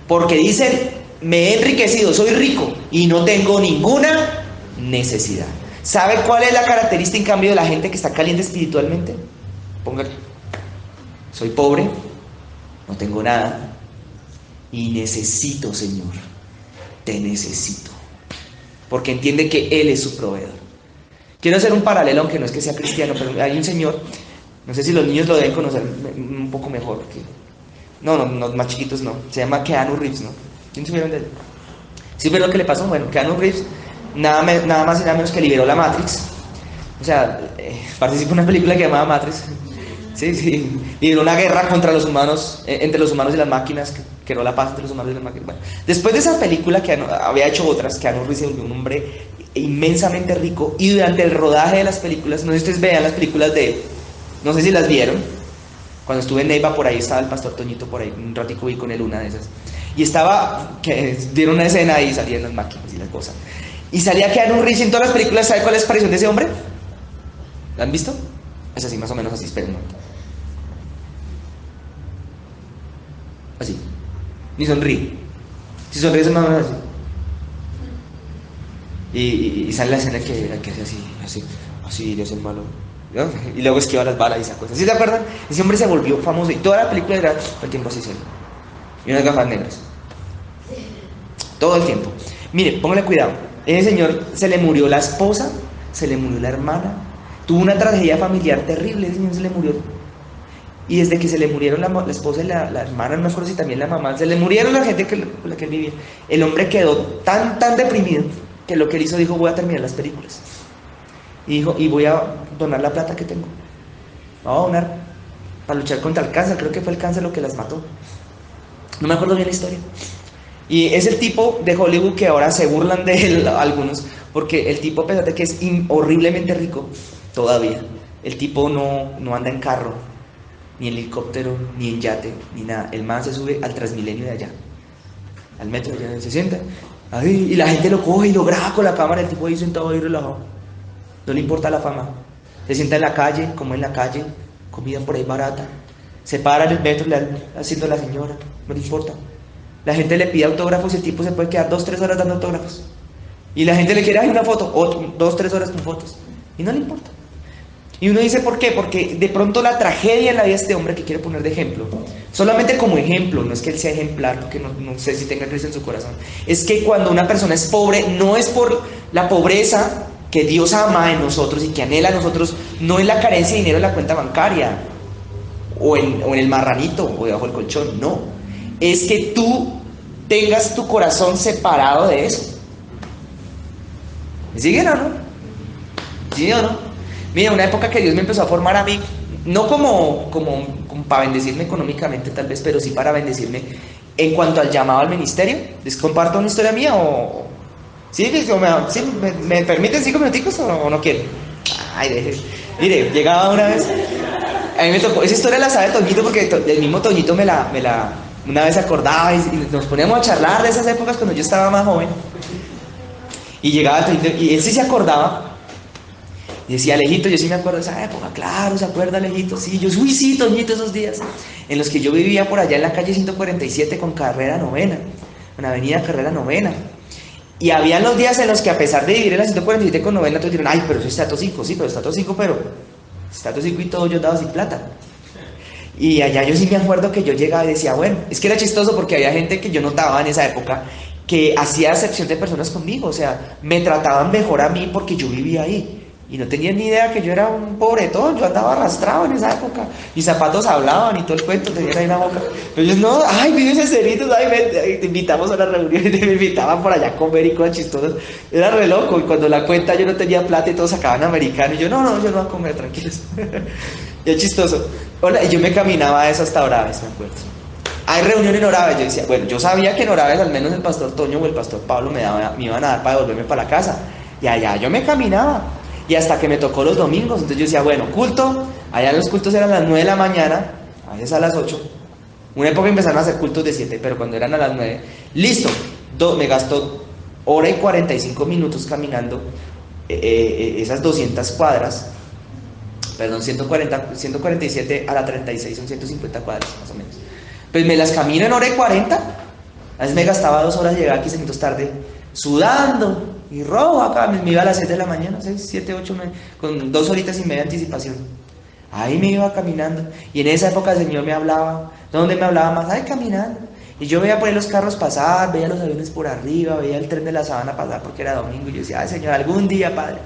porque dicen, me he enriquecido, soy rico y no tengo ninguna necesidad. ¿Sabe cuál es la característica en cambio de la gente que está caliente espiritualmente? Póngale, soy pobre, no tengo nada y necesito, Señor, te necesito, porque entiende que Él es su proveedor. Quiero hacer un paralelo, aunque no es que sea cristiano, pero hay un señor, no sé si los niños lo deben conocer un poco mejor, no, más chiquitos no, se llama Keanu Reeves, ¿no? ¿Quién supieron de él? ¿Sí vieron lo que le pasó? Bueno, Keanu Reeves nada más y nada menos que liberó la Matrix, o sea, participó en una película que llamaba Matrix, Sí, sí. Y en una guerra contra los humanos, entre los humanos y las máquinas, que creó la paz entre los humanos y las máquinas. Bueno, después de esa película, había hecho otras, Keanu Reeves se volvió un hombre inmensamente rico. Y durante el rodaje de las películas, no sé si ustedes vean las películas de él, no sé si las vieron. Cuando estuve en Neiva, por ahí estaba el pastor Toñito, por ahí un ratico vi con él una de esas. Y estaba, que dieron una escena y salían las máquinas y las cosas. Y salía Keanu Reeves en todas las películas. ¿Sabe cuál es la aparición de ese hombre? ¿La han visto? Es así, más o menos así, esperen un momento. Así. Ni sonríe. Si sonríe es más o menos así. Y sale la escena que hace así, Dios es malo. ¿No? Y luego esquiva las balas y esas cosas. ¿Sí se acuerdan? Ese hombre se volvió famoso y toda la película era todo el tiempo así serio. Y unas gafas negras. Todo el tiempo. Mire, póngale cuidado. Ese señor se le murió la esposa, se le murió la hermana, tuvo una tragedia familiar terrible, ese señor se le murió. Y desde que se le murieron la esposa y la hermana, no me acuerdo si también la mamá, se le murieron la gente con la que él vivía. El hombre quedó tan deprimido que lo que él hizo, dijo, voy a terminar las películas. Y dijo, y voy a donar la plata que tengo. Voy a donar para luchar contra el cáncer. Creo que fue el cáncer lo que las mató. No me acuerdo bien la historia. Y es el tipo de Hollywood que ahora se burlan de él algunos, porque el tipo, a pesar de que es horriblemente rico, todavía, el tipo no anda en carro, ni en helicóptero, ni en yate, ni nada. El man se sube al Transmilenio de allá, al metro de allá, se sienta, ahí, y la gente lo coge y lo graba con la cámara, el tipo ahí sentado ahí relajado. No le importa la fama. Se sienta en la calle, como en la calle, comida por ahí barata. Se para en el metro, haciendo a la señora, no le importa. La gente le pide autógrafos y el tipo se puede quedar 2-3 horas dando autógrafos. Y la gente le quiere una foto, 2-3 horas con fotos. Y no le importa. Y uno dice, ¿por qué? Porque de pronto la tragedia en la vida de este hombre que quiere poner de ejemplo, solamente como ejemplo, no es que él sea ejemplar, porque no sé si tenga Cristo en su corazón, es que cuando una persona es pobre, no es por la pobreza que Dios ama en nosotros y que anhela a nosotros, no es la carencia de dinero en la cuenta bancaria, o en el marranito, o debajo del colchón, no. Es que tú tengas tu corazón separado de eso. ¿Me siguen o no? ¿Sí o no? Mira, una época que Dios me empezó a formar a mí, no como para bendecirme económicamente tal vez, pero sí para bendecirme en cuanto al llamado al ministerio. ¿Les comparto una historia mía o...? ¿Sí? ¿Me permiten 5 minuticos o no quieren? Ay, deje. Mire, llegaba una vez, a mí me tocó, esa historia la sabe Toñito porque el mismo Toñito una vez acordaba y nos poníamos a charlar de esas épocas cuando yo estaba más joven. Y llegaba Toñito y él sí se acordaba. Y decía, Alejito, yo sí me acuerdo de esa época, claro, ¿se acuerda, Alejito? Sí, yo sí, Toñito, esos días en los que yo vivía por allá en la calle 147 con Carrera Novena, con Avenida Carrera Novena. Y habían los días en los que a pesar de vivir en la 147 con Novena, todos dijeron, ay, pero eso está tóxico, sí, pero está tóxico, y todo yo daba sin plata. Y allá yo sí me acuerdo que yo llegaba y decía, bueno, es que era chistoso porque había gente que yo notaba en esa época que hacía acepción de personas conmigo, o sea, me trataban mejor a mí porque yo vivía ahí. Y no tenían ni idea que yo era un pobretón, yo andaba arrastrado en esa época. Mis zapatos hablaban y todo el cuento, tenían ahí la boca. Pero ellos no, ay, vives en Cerritos, ay, ven, te invitamos a la reunión y me invitaban por allá a comer y cosas chistosas. Era re loco, y cuando la cuenta yo no tenía plata y todos sacaban americano. Y yo, no, yo no voy a comer, tranquilos. Y es chistoso. Hola, y yo me caminaba a eso hasta Oraves, me acuerdo. Hay reunión en Oraves, yo decía, bueno, yo sabía que en Oraves al menos el pastor Toño o el pastor Pablo me iban a dar para devolverme para la casa. Y allá yo me caminaba. Y hasta que me tocó los domingos, entonces yo decía, bueno, culto, allá los cultos eran a las 9 de la mañana, a veces a las 8. Una época empezaron a hacer cultos de 7, pero cuando eran a las 9, listo, me gastó 1:45 minutos caminando esas 200 cuadras, perdón, 147 a la 36, son 150 cuadras más o menos. Pues me las camino en 1:40, a veces me gastaba 2 horas, llegaba 15 minutos tarde, sudando. Y robo acá, me iba a las 6 de la mañana, 6, 7, 8, con 2 horitas y media de anticipación. Ahí me iba caminando. Y en esa época el Señor me hablaba. ¿Dónde me hablaba más? Ay, caminando. Y yo veía por ahí los carros pasar, veía los aviones por arriba, veía el tren de la Sabana pasar porque era domingo. Y yo decía, ay, Señor, algún día, Padre,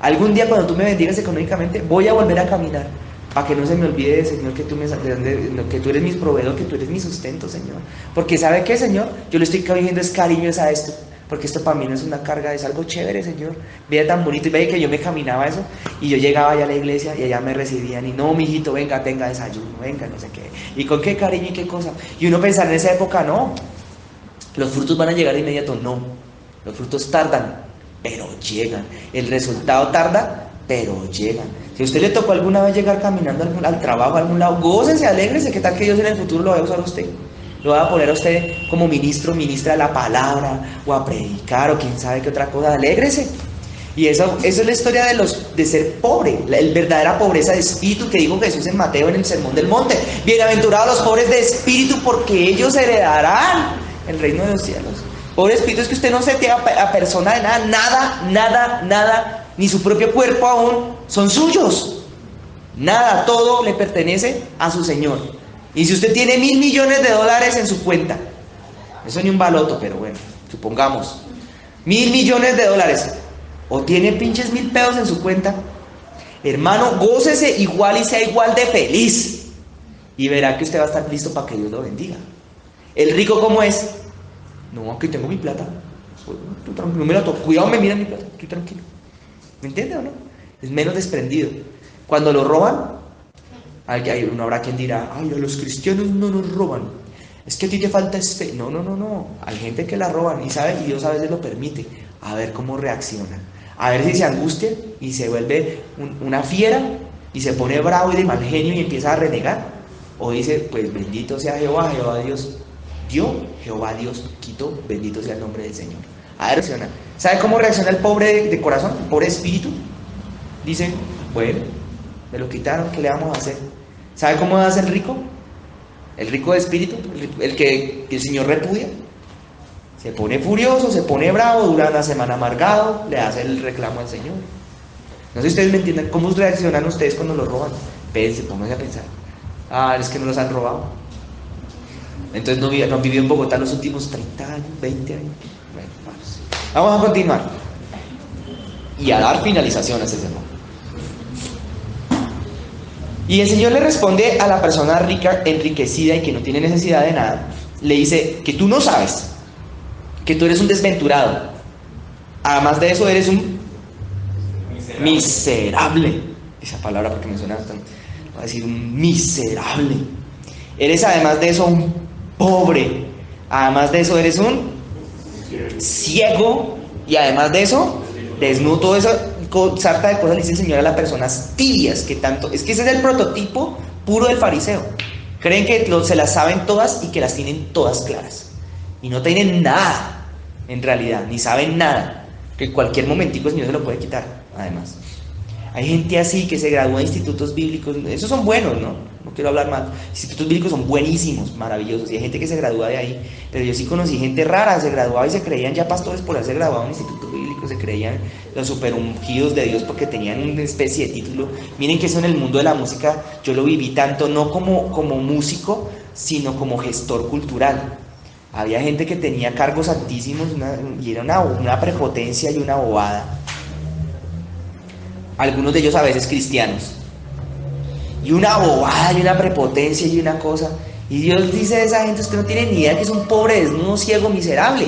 algún día cuando tú me bendigas económicamente, voy a volver a caminar. Para que no se me olvide, Señor, que tú eres mi proveedor, que tú eres mi sustento, Señor. Porque ¿sabe qué, Señor? Yo le estoy cogiendo es cariño a esto. porque esto para mí no es una carga, es algo chévere, Señor. Vea tan bonito, y veía que yo me caminaba eso, y yo llegaba allá a la iglesia, y allá me recibían, y no, mijito, venga, tenga desayuno, venga, no sé qué, y con qué cariño y qué cosa. Y uno pensaba en esa época, no, los frutos van a llegar de inmediato, no, los frutos tardan, pero llegan. El resultado tarda, pero llegan. Si a usted le tocó alguna vez llegar caminando al trabajo, a algún lado, gócese, alégrese, que tal que Dios en el futuro lo vaya a usar a usted. Lo va a poner a usted como ministro, ministra de la palabra, o a predicar, o quién sabe qué otra cosa, alégrese. Y eso es la historia de ser pobre, la verdadera pobreza de espíritu que dijo Jesús en Mateo en el Sermón del Monte. Bienaventurados los pobres de espíritu, porque ellos heredarán el reino de los cielos. Pobre espíritu es que usted no se tiene a persona de nada, ni su propio cuerpo aún son suyos. Nada, todo le pertenece a su Señor. Y si usted tiene $1.000 millones en su cuenta, eso ni un baloto, pero bueno, supongamos, $1.000 millones, o tiene pinches 1.000 pesos en su cuenta, hermano, gócese igual y sea igual de feliz, y verá que usted va a estar listo para que Dios lo bendiga. El rico, ¿cómo es? No, aquí tengo mi plata, estoy tranquilo, no me la toco, cuidado, me mira mi plata, estoy tranquilo. ¿Me entiende o no? Es menos desprendido. Cuando lo roban, uno habrá quien dirá, ay, a los cristianos no nos roban, es que a ti te falta fe. No, hay gente que la roban y Dios a veces lo permite, a ver cómo reacciona, a ver si se angustia y se vuelve una fiera y se pone bravo y de mal genio y empieza a renegar, o dice, pues bendito sea Jehová, Jehová Dios dio, Jehová Dios quitó, bendito sea el nombre del Señor. A ver, reacciona. ¿Sabe cómo reacciona el pobre de corazón, el pobre espíritu? Dice, bueno, me lo quitaron, ¿qué le vamos a hacer? ¿Sabe cómo hace el rico? El rico de espíritu, el que el Señor repudia. Se pone furioso, se pone bravo, dura una semana amargado, le hace el reclamo al Señor. No sé si ustedes me entienden, ¿cómo reaccionan ustedes cuando los roban? Pónganse a pensar. Es que no los han robado. Entonces no han vivido en Bogotá los últimos 30 años, 20 años. Bueno, vamos a continuar. Y a dar finalización a este sermón. Y el Señor le responde a la persona rica, enriquecida y que no tiene necesidad de nada. Le dice que tú no sabes, que tú eres un desventurado. Además de eso eres un miserable. Esa palabra porque me suena tan... Voy a decir un miserable. Eres además de eso un pobre. Además de eso eres un ciego. Y además de eso, desnudo. Todo eso, sarta de cosas le dice el Señor a las personas tibias, que tanto, es que ese es el prototipo puro del fariseo. Creen que se las saben todas y que las tienen todas claras, y no tienen nada en realidad, ni saben nada, que en cualquier momentico el Señor se lo puede quitar. Además, hay gente así que se gradúa de institutos bíblicos, esos son buenos, no quiero hablar mal, institutos bíblicos son buenísimos, maravillosos, y hay gente que se gradúa de ahí, pero yo sí conocí gente rara, se graduaba y se creían ya pastores por haberse graduado en instituto bíblico, se creían los super ungidos de Dios porque tenían una especie de título. Miren que eso en el mundo de la música yo lo viví tanto, no como músico, sino como gestor cultural. Había gente que tenía cargos altísimos y era una prepotencia y una bobada. Algunos de ellos a veces cristianos. Y una bobada y una prepotencia y una cosa. Y Dios dice a esa gente, usted no tiene ni idea que es un pobre, desnudo, ciego, miserable.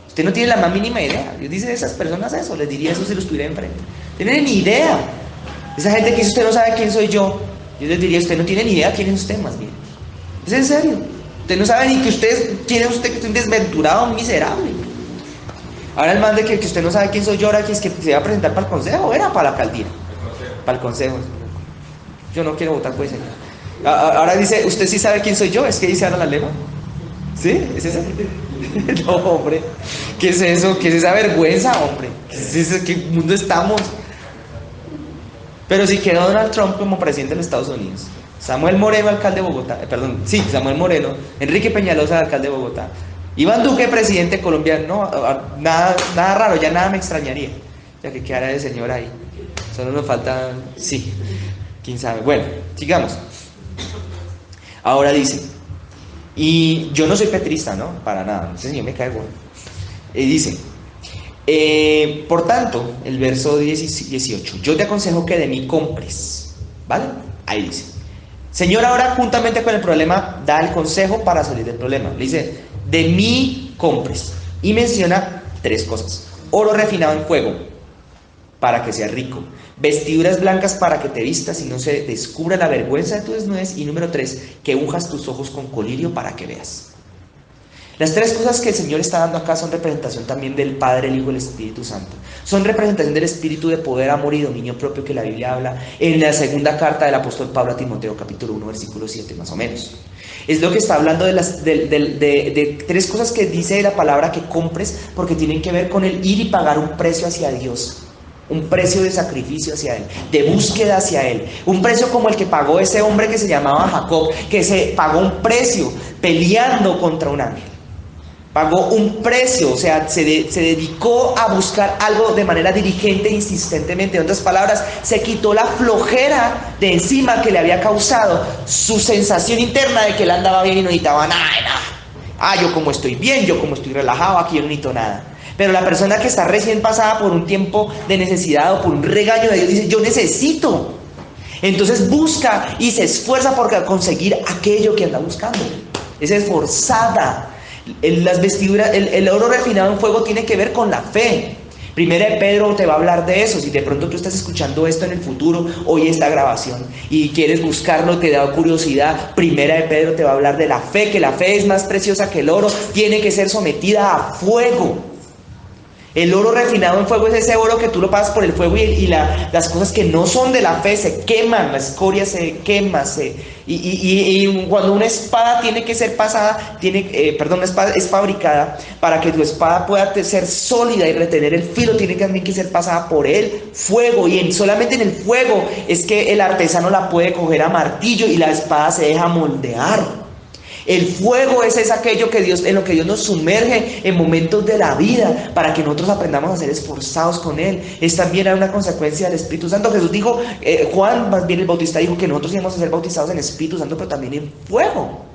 Usted no tiene la más mínima idea. Dios dice a esas personas eso, les diría eso si los tuviera enfrente. No tienen ni idea. Esa gente que dice, usted no sabe quién soy yo, yo les diría, usted no tiene ni idea quién es usted más bien. Es en serio. Usted no sabe ni quién es usted, que es un desventurado, un miserable. Ahora el man de que usted no sabe quién soy yo, ahora que es que se va a presentar para el consejo, era para la alcaldía. Para el consejo. Yo no quiero votar por ese. Ahora dice, ¿usted sí sabe quién soy yo? ¿Es que dice ahora la lema? ¿Sí? ¿Es esa? No, hombre. ¿Qué es eso? ¿Qué es esa vergüenza, hombre? ¿Qué es eso? ¿Qué mundo estamos? Pero si quedó Donald Trump como presidente de los Estados Unidos, Samuel Moreno, alcalde de Bogotá, Samuel Moreno, Enrique Peñalosa, alcalde de Bogotá, Iván Duque, presidente de Colombia, no, nada raro, ya nada me extrañaría, ya que quedara el señor ahí. Solo nos falta, sí, quién sabe. Bueno, sigamos. Ahora dice, y yo no soy petrista, ¿no? Para nada, ese señor me cae bueno. Dice, por tanto, el verso 18, yo te aconsejo que de mí compres, ¿vale? Ahí dice, Señor, ahora juntamente con el problema, da el consejo para salir del problema. Le dice, de mí compres. Y menciona 3 cosas. Oro refinado en fuego, para que seas rico. Vestiduras blancas para que te vistas y no se descubra la vergüenza de tu desnudez. Y número 3, que unjas tus ojos con colirio para que veas. Las 3 cosas que el Señor está dando acá son representación también del Padre, el Hijo y el Espíritu Santo. Son representación del espíritu de poder, amor y dominio propio que la Biblia habla en la segunda carta del apóstol Pablo a Timoteo, capítulo 1, versículo 7 más o menos. Es lo que está hablando de 3 cosas que dice la palabra que compres, porque tienen que ver con el ir y pagar un precio hacia Dios. Un precio de sacrificio hacia Él, de búsqueda hacia Él. Un precio como el que pagó ese hombre que se llamaba Jacob, que se pagó un precio peleando contra un ángel. Pagó un precio, o sea, se dedicó a buscar algo de manera diligente e insistentemente. En otras palabras, se quitó la flojera de encima que le había causado su sensación interna de que él andaba bien y no necesitaba nada. Yo como estoy bien, yo como estoy relajado, aquí yo no necesito nada. Pero la persona que está recién pasada por un tiempo de necesidad o por un regaño de Dios dice, yo necesito. Entonces busca y se esfuerza por conseguir aquello que anda buscando. Es esforzada. Las vestiduras, el oro refinado en fuego tiene que ver con la fe. Primera de Pedro te va a hablar de eso. Si de pronto tú estás escuchando esto en el futuro, hoy esta grabación, y quieres buscarlo, te da curiosidad, Primera de Pedro te va a hablar de la fe, que la fe es más preciosa que el oro, tiene que ser sometida a fuego. El oro refinado en fuego es ese oro que tú lo pasas por el fuego y las cosas que no son de la fe se queman, la escoria se quema. Y cuando una espada tiene que ser pasada, una espada es fabricada para que tu espada pueda ser sólida y retener el filo, tiene también que ser pasada por el fuego. Y solamente en el fuego es que el artesano la puede coger a martillo y la espada se deja moldear. El fuego es aquello en lo que Dios nos sumerge en momentos de la vida para que nosotros aprendamos a ser esforzados con Él. Es también una consecuencia del Espíritu Santo. Jesús dijo, Juan, más bien el Bautista, dijo que nosotros íbamos a ser bautizados en Espíritu Santo, pero también en fuego.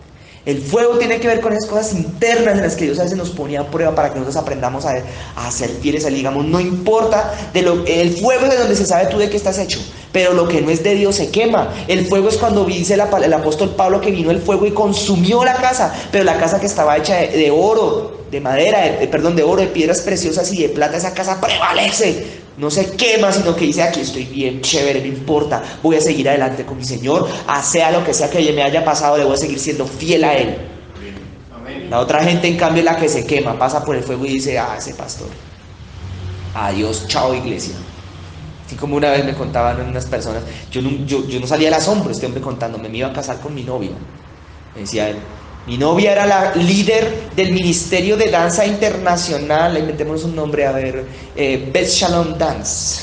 El fuego tiene que ver con esas cosas internas en las que Dios a veces nos ponía a prueba para que nosotros aprendamos a ser fieles a Él. Digamos, no importa, el fuego es de donde se sabe tú de qué estás hecho, pero lo que no es de Dios se quema. El fuego es cuando dice el apóstol Pablo que vino el fuego y consumió la casa, pero la casa que estaba hecha de oro, de madera, de oro, de piedras preciosas y de plata, esa casa prevalece. No se quema, sino que dice, aquí estoy bien, chévere, no importa, voy a seguir adelante con mi Señor, sea lo que sea que me haya pasado, le voy a seguir siendo fiel a Él. Amén. La otra gente, en cambio, es la que se quema, pasa por el fuego y dice, ese pastor, adiós, chao iglesia. Así como una vez me contaban unas personas, yo no salía del asombro, este hombre contándome, me iba a casar con mi novio, me decía él. Mi novia era la líder del Ministerio de Danza Internacional, inventemos un nombre, Beth Shalom Dance.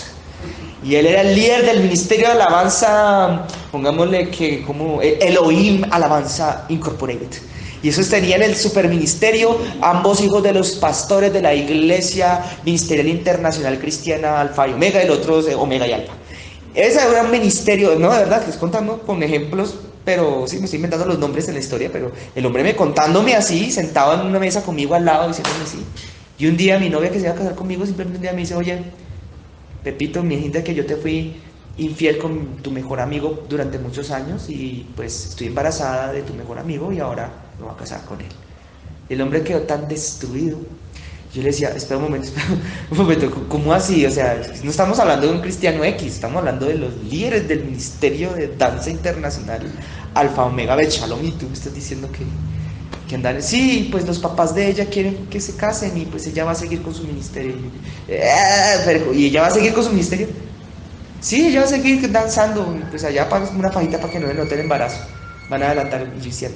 Y él era el líder del Ministerio de Alabanza, pongámosle que como Elohim Alabanza Incorporated. Y esos tenían el superministerio, ambos hijos de los pastores de la Iglesia Ministerial Internacional Cristiana Alfa y Omega, el otro es Omega y Alfa. Ese era un ministerio, no, de verdad, que es contando con ejemplos, pero sí, me estoy inventando los nombres de la historia, pero el hombre contándome así, sentado en una mesa conmigo al lado, diciéndome así. Y un día mi novia que se iba a casar conmigo, simplemente un día me dice, oye, Pepito, me dijiste que yo te fui infiel con tu mejor amigo durante muchos años y pues estoy embarazada de tu mejor amigo y ahora me voy a casar con él. El hombre quedó tan destruido. Yo le decía, espera un momento, ¿cómo así? O sea, no estamos hablando de un cristiano X, estamos hablando de los líderes del Ministerio de Danza Internacional Alfa Omega Beth Shalom, y tú me estás diciendo que andan, sí, pues los papás de ella quieren que se casen y pues ella va a seguir con su ministerio. ¿Y ella va a seguir con su ministerio? Sí, ella va a seguir danzando, y pues allá pagas una fajita para que no le note el embarazo. Van a adelantar el cristiano.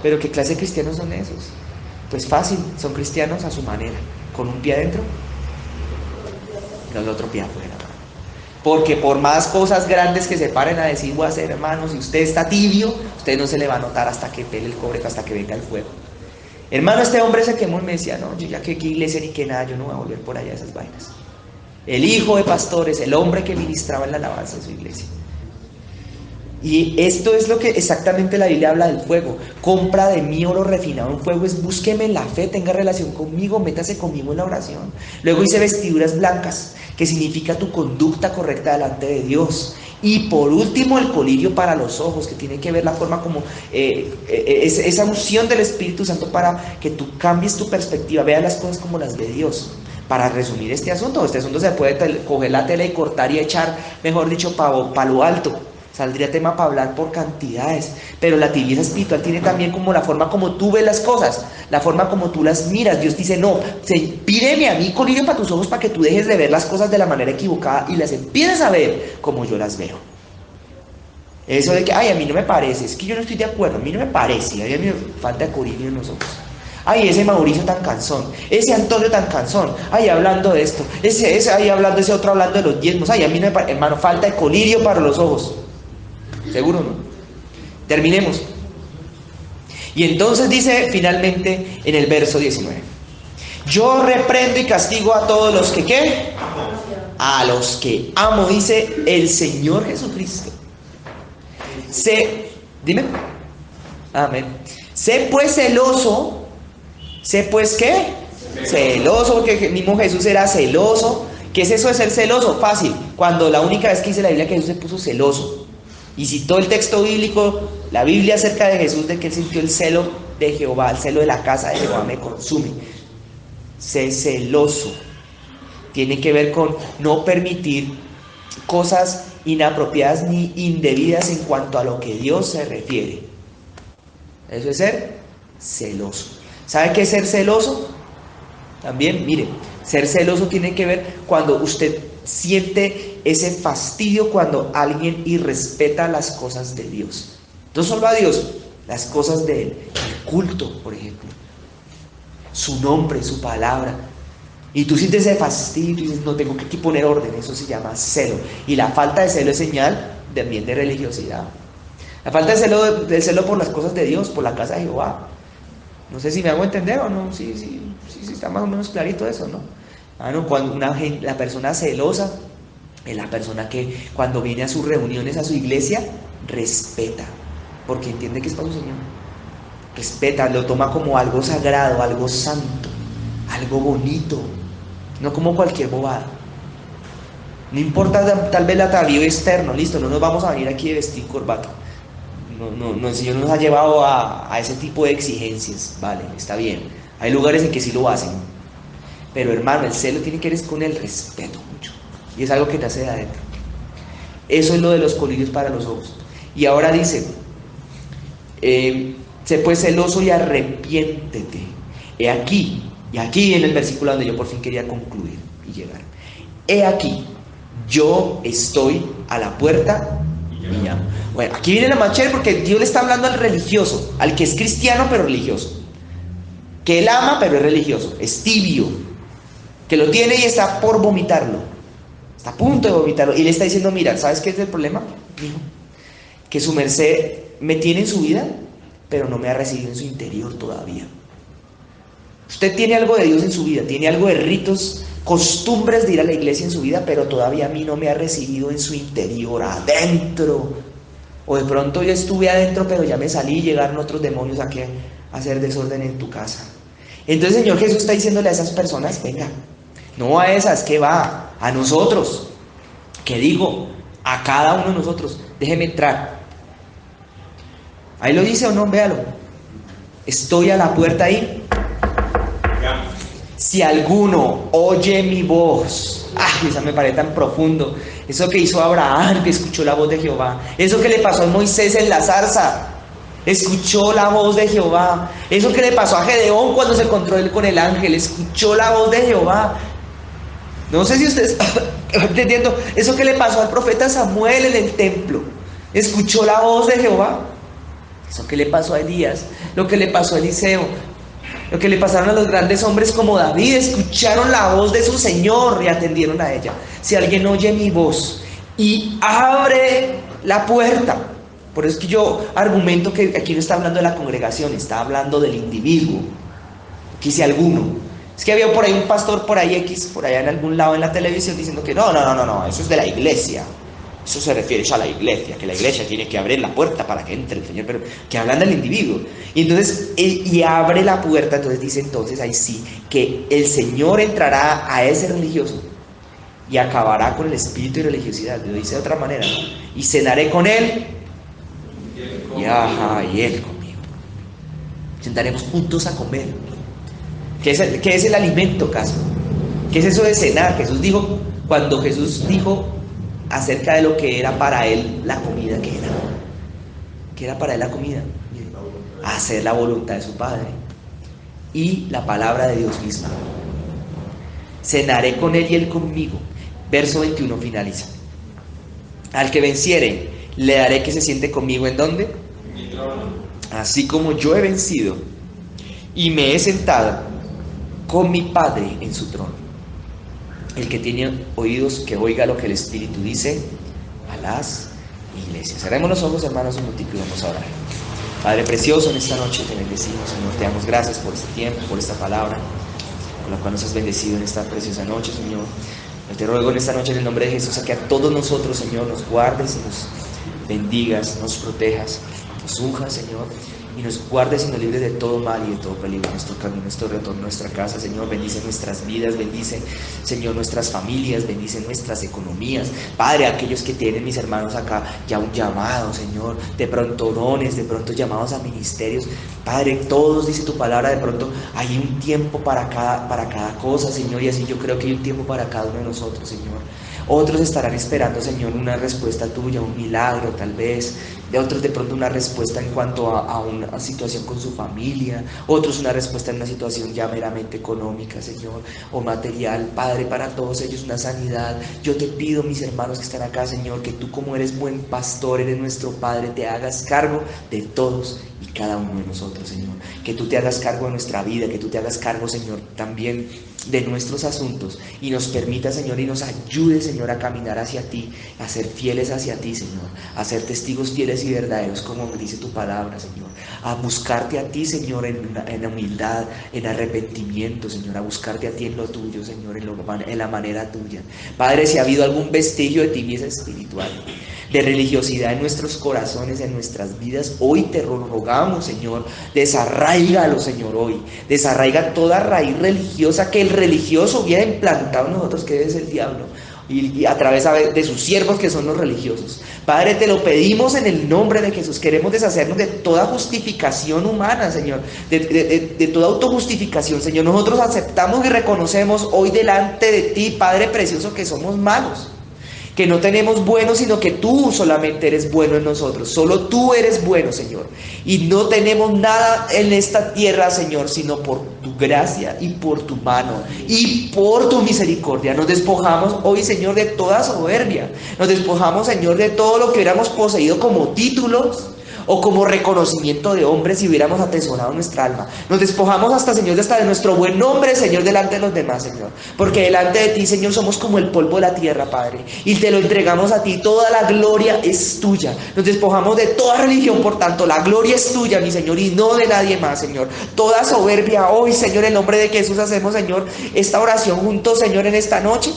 Pero ¿qué clase de cristianos son esos? Pues fácil, son cristianos a su manera, con un pie adentro y el otro pie afuera. Porque por más cosas grandes que se paren a decir, voy a hacer, hermano, si usted está tibio, usted no se le va a notar hasta que pele el cobre, hasta que venga el fuego. Hermano, este hombre se quemó y me decía, no, yo ya que iglesia ni que nada, yo no voy a volver por allá a esas vainas. El hijo de pastores, el hombre que ministraba en la alabanza de su iglesia. Y esto es lo que exactamente la Biblia habla del fuego. Compra de mí oro refinado en fuego, es búsqueme en la fe, tenga relación conmigo, métase conmigo en la oración. Luego dice vestiduras blancas, que significa tu conducta correcta delante de Dios. Y por último, el colirio para los ojos, que tiene que ver la forma como esa unción del Espíritu Santo para que tú cambies tu perspectiva, veas las cosas como las ve Dios. Para resumir este asunto se puede coger la tela y cortar y echar, mejor dicho, para lo alto. Saldría tema para hablar por cantidades. Pero la tibieza espiritual tiene también como la forma como tú ves las cosas, la forma como tú las miras. Dios dice, no, pídeme a mí colirio para tus ojos para que tú dejes de ver las cosas de la manera equivocada y las empieces a ver como yo las veo. Eso de que, ay, a mí no me parece, es que yo no estoy de acuerdo, a mí no me parece, a mí me falta colirio en los ojos. Ay, ese Mauricio tan cansón, ese Antonio tan cansón, ay, hablando de esto, ese ahí hablando, ese otro hablando de los diezmos, ay, a mí no me parece, hermano, falta de colirio para los ojos. ¿Seguro no? Terminemos. Y entonces dice finalmente en el verso 19: yo reprendo y castigo a todos los que, ¿qué? A los que amo, dice el Señor Jesucristo. Dime. Amén. Sé pues celoso. Sé pues, ¿qué? Celoso, porque el mismo Jesús era celoso. ¿Qué es eso de ser celoso? Fácil. Cuando la única vez que dice la Biblia que Jesús se puso celoso. Y citó el texto bíblico, la Biblia acerca de Jesús, de que él sintió el celo de Jehová, el celo de la casa de Jehová me consume. Sé celoso. Tiene que ver con no permitir cosas inapropiadas ni indebidas en cuanto a lo que Dios se refiere. Eso es ser celoso. ¿Sabe qué es ser celoso? También, mire, ser celoso tiene que ver cuando usted siente ese fastidio cuando alguien irrespeta las cosas de Dios. No solo a Dios, las cosas de Él. El culto, por ejemplo. Su nombre, su palabra. Y tú sientes ese fastidio y dices, no, tengo que poner orden. Eso se llama celo. Y la falta de celo es señal también de religiosidad. La falta de celo por las cosas de Dios, por la casa de Jehová. No sé si me hago entender o no. Sí, está más o menos clarito eso, ¿no? Cuando la persona celosa es la persona que cuando viene a sus reuniones, a su iglesia, respeta, porque entiende que es para su Señor. Respeta, lo toma como algo sagrado, algo santo, algo bonito, no como cualquier bobada. No importa tal vez el atavío externo, listo, no nos vamos a venir aquí de vestir corbata. No, el Señor nos ha llevado a ese tipo de exigencias, vale, está bien. Hay lugares en que sí lo hacen. Pero hermano, el celo tiene que ver con el respeto mucho. Y es algo que te hace de adentro. Eso es lo de los colirios para los ojos. Y ahora dice, sé pues celoso y arrepiéntete. He aquí, y aquí en el versículo donde yo por fin quería concluir y llegar. He aquí, yo estoy a la puerta y llamo. Bueno, aquí viene la machera porque Dios le está hablando al religioso, al que es cristiano pero religioso. Que él ama pero es religioso, es tibio. Que lo tiene y está por vomitarlo. Está a punto de vomitarlo. Y le está diciendo, mira, ¿sabes qué es el problema? Dijo, que su merced me tiene en su vida, pero no me ha recibido en su interior todavía. Usted tiene algo de Dios en su vida, tiene algo de ritos, costumbres de ir a la iglesia en su vida, pero todavía a mí no me ha recibido en su interior, adentro. O de pronto yo estuve adentro, pero ya me salí y llegaron otros demonios a hacer desorden en tu casa. Entonces el Señor Jesús está diciéndole a esas personas, venga, no a esas, que va, a nosotros, que digo, a cada uno de nosotros, déjeme entrar. Ahí lo dice o no, véalo. Estoy a la puerta ahí. Si alguno oye mi voz, esa me parece tan profundo. Eso que hizo Abraham, que escuchó la voz de Jehová. Eso que le pasó a Moisés en la zarza, escuchó la voz de Jehová. Eso que le pasó a Gedeón cuando se encontró él con el ángel, escuchó la voz de Jehová. No sé si ustedes están entendiendo. Eso que le pasó al profeta Samuel en el templo, escuchó la voz de Jehová. Eso que le pasó a Elías, lo que le pasó a Eliseo, lo que le pasaron a los grandes hombres como David, escucharon la voz de su Señor y atendieron a ella. Si alguien oye mi voz y abre la puerta. Por eso es que yo argumento que aquí no está hablando de la congregación, está hablando del individuo. Aquí si alguno. Es que había por ahí un pastor por ahí X, por allá en algún lado en la televisión diciendo que no, eso es de la iglesia. Eso se refiere a la iglesia, que la iglesia tiene que abrir la puerta para que entre el Señor, pero que hablan del individuo. Y entonces, y abre la puerta, entonces dice entonces ahí sí, que el Señor entrará a ese religioso y acabará con el espíritu de religiosidad. Lo dice de otra manera, ¿no? y cenaré con él y él conmigo. Sentaremos juntos a comer. ¿Qué es el alimento, caso? ¿Qué es eso de cenar? Cuando Jesús dijo acerca de lo que era para él la comida, ¿qué era para él la comida? Hacer la voluntad de su Padre y la palabra de Dios misma. Cenaré con él y él conmigo. Verso 21 finaliza. Al que venciere, le daré que se siente conmigo. ¿En dónde? En mi trono. Así como yo he vencido y me he sentado con mi Padre en su trono. El que tiene oídos, que oiga lo que el Espíritu dice a las iglesias. Cerremos los ojos, hermanos, un momentico y vamos a orar. Padre precioso, en esta noche te bendecimos, Señor. Te damos gracias por este tiempo, por esta palabra, con la cual nos has bendecido en esta preciosa noche, Señor. Yo te ruego en esta noche, en el nombre de Jesús, a que a todos nosotros, Señor, nos guardes y nos bendigas, nos protejas, nos unjas, Señor, y nos guardes y nos libres de todo mal y de todo peligro, nuestro camino, nuestro retorno, nuestra casa, Señor. Bendice nuestras vidas, bendice, Señor, nuestras familias, bendice nuestras economías. Padre, aquellos que tienen, mis hermanos acá, ya un llamado, Señor, de pronto dones, de pronto llamados a ministerios. Padre, todos, dice tu palabra, de pronto hay un tiempo para cada cosa, Señor, y así yo creo que hay un tiempo para cada uno de nosotros, Señor. Otros estarán esperando, Señor, una respuesta tuya, un milagro tal vez. De otros de pronto una respuesta en cuanto a una situación con su familia. Otros una respuesta en una situación ya meramente económica, Señor, o material. Padre, para todos ellos una sanidad. Yo te pido, mis hermanos que están acá, Señor, que tú, como eres buen pastor, eres nuestro Padre, te hagas cargo de todos y cada uno de nosotros, Señor. Que tú te hagas cargo de nuestra vida, que tú te hagas cargo, Señor, también de nuestros asuntos, y nos permita, Señor, y nos ayude, Señor, a caminar hacia ti, a ser fieles hacia ti, Señor, a ser testigos fieles y verdaderos, como dice tu palabra, Señor, a buscarte a ti, Señor, en humildad, en arrepentimiento, Señor, a buscarte a ti en lo tuyo, Señor, en la manera tuya. Padre, si ha habido algún vestigio de tibieza espiritual, de religiosidad en nuestros corazones, en nuestras vidas, hoy te rogamos, Señor, desarráigalo, Señor, hoy. Desarraiga toda raíz religiosa que el religioso hubiera implantado en nosotros, que es el diablo, y a través de sus siervos, que son los religiosos. Padre, te lo pedimos en el nombre de Jesús. Queremos deshacernos de toda justificación humana, Señor, de toda autojustificación, Señor. Nosotros aceptamos y reconocemos hoy delante de ti, Padre precioso, que somos malos, que no tenemos bueno, sino que tú solamente eres bueno en nosotros. Solo tú eres bueno, Señor. Y no tenemos nada en esta tierra, Señor, sino por tu gracia y por tu mano y por tu misericordia. Nos despojamos hoy, Señor, de toda soberbia. Nos despojamos, Señor, de todo lo que hubiéramos poseído como títulos o como reconocimiento de hombres, si hubiéramos atesorado nuestra alma. Nos despojamos hasta, Señor, hasta de nuestro buen nombre, Señor, delante de los demás, Señor, porque delante de ti, Señor, somos como el polvo de la tierra, Padre, y te lo entregamos a ti. Toda la gloria es tuya. Nos despojamos de toda religión, por tanto, la gloria es tuya, mi Señor, y no de nadie más, Señor. Toda soberbia hoy, Señor, en nombre de Jesús, hacemos, Señor, esta oración juntos, Señor, en esta noche,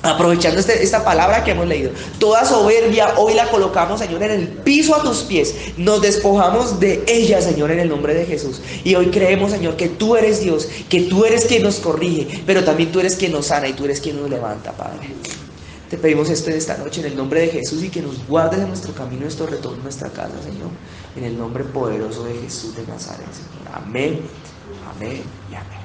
aprovechando esta palabra que hemos leído. Toda soberbia hoy la colocamos, Señor, en el piso a tus pies. Nos despojamos de ella, Señor, en el nombre de Jesús. Y hoy creemos, Señor, que tú eres Dios, que tú eres quien nos corrige, pero también tú eres quien nos sana y tú eres quien nos levanta, Padre. Te pedimos esto en esta noche en el nombre de Jesús, y que nos guardes en nuestro camino, nuestro retorno, nuestra casa, Señor, en el nombre poderoso de Jesús de Nazaret, Señor. Amén, amén y amén.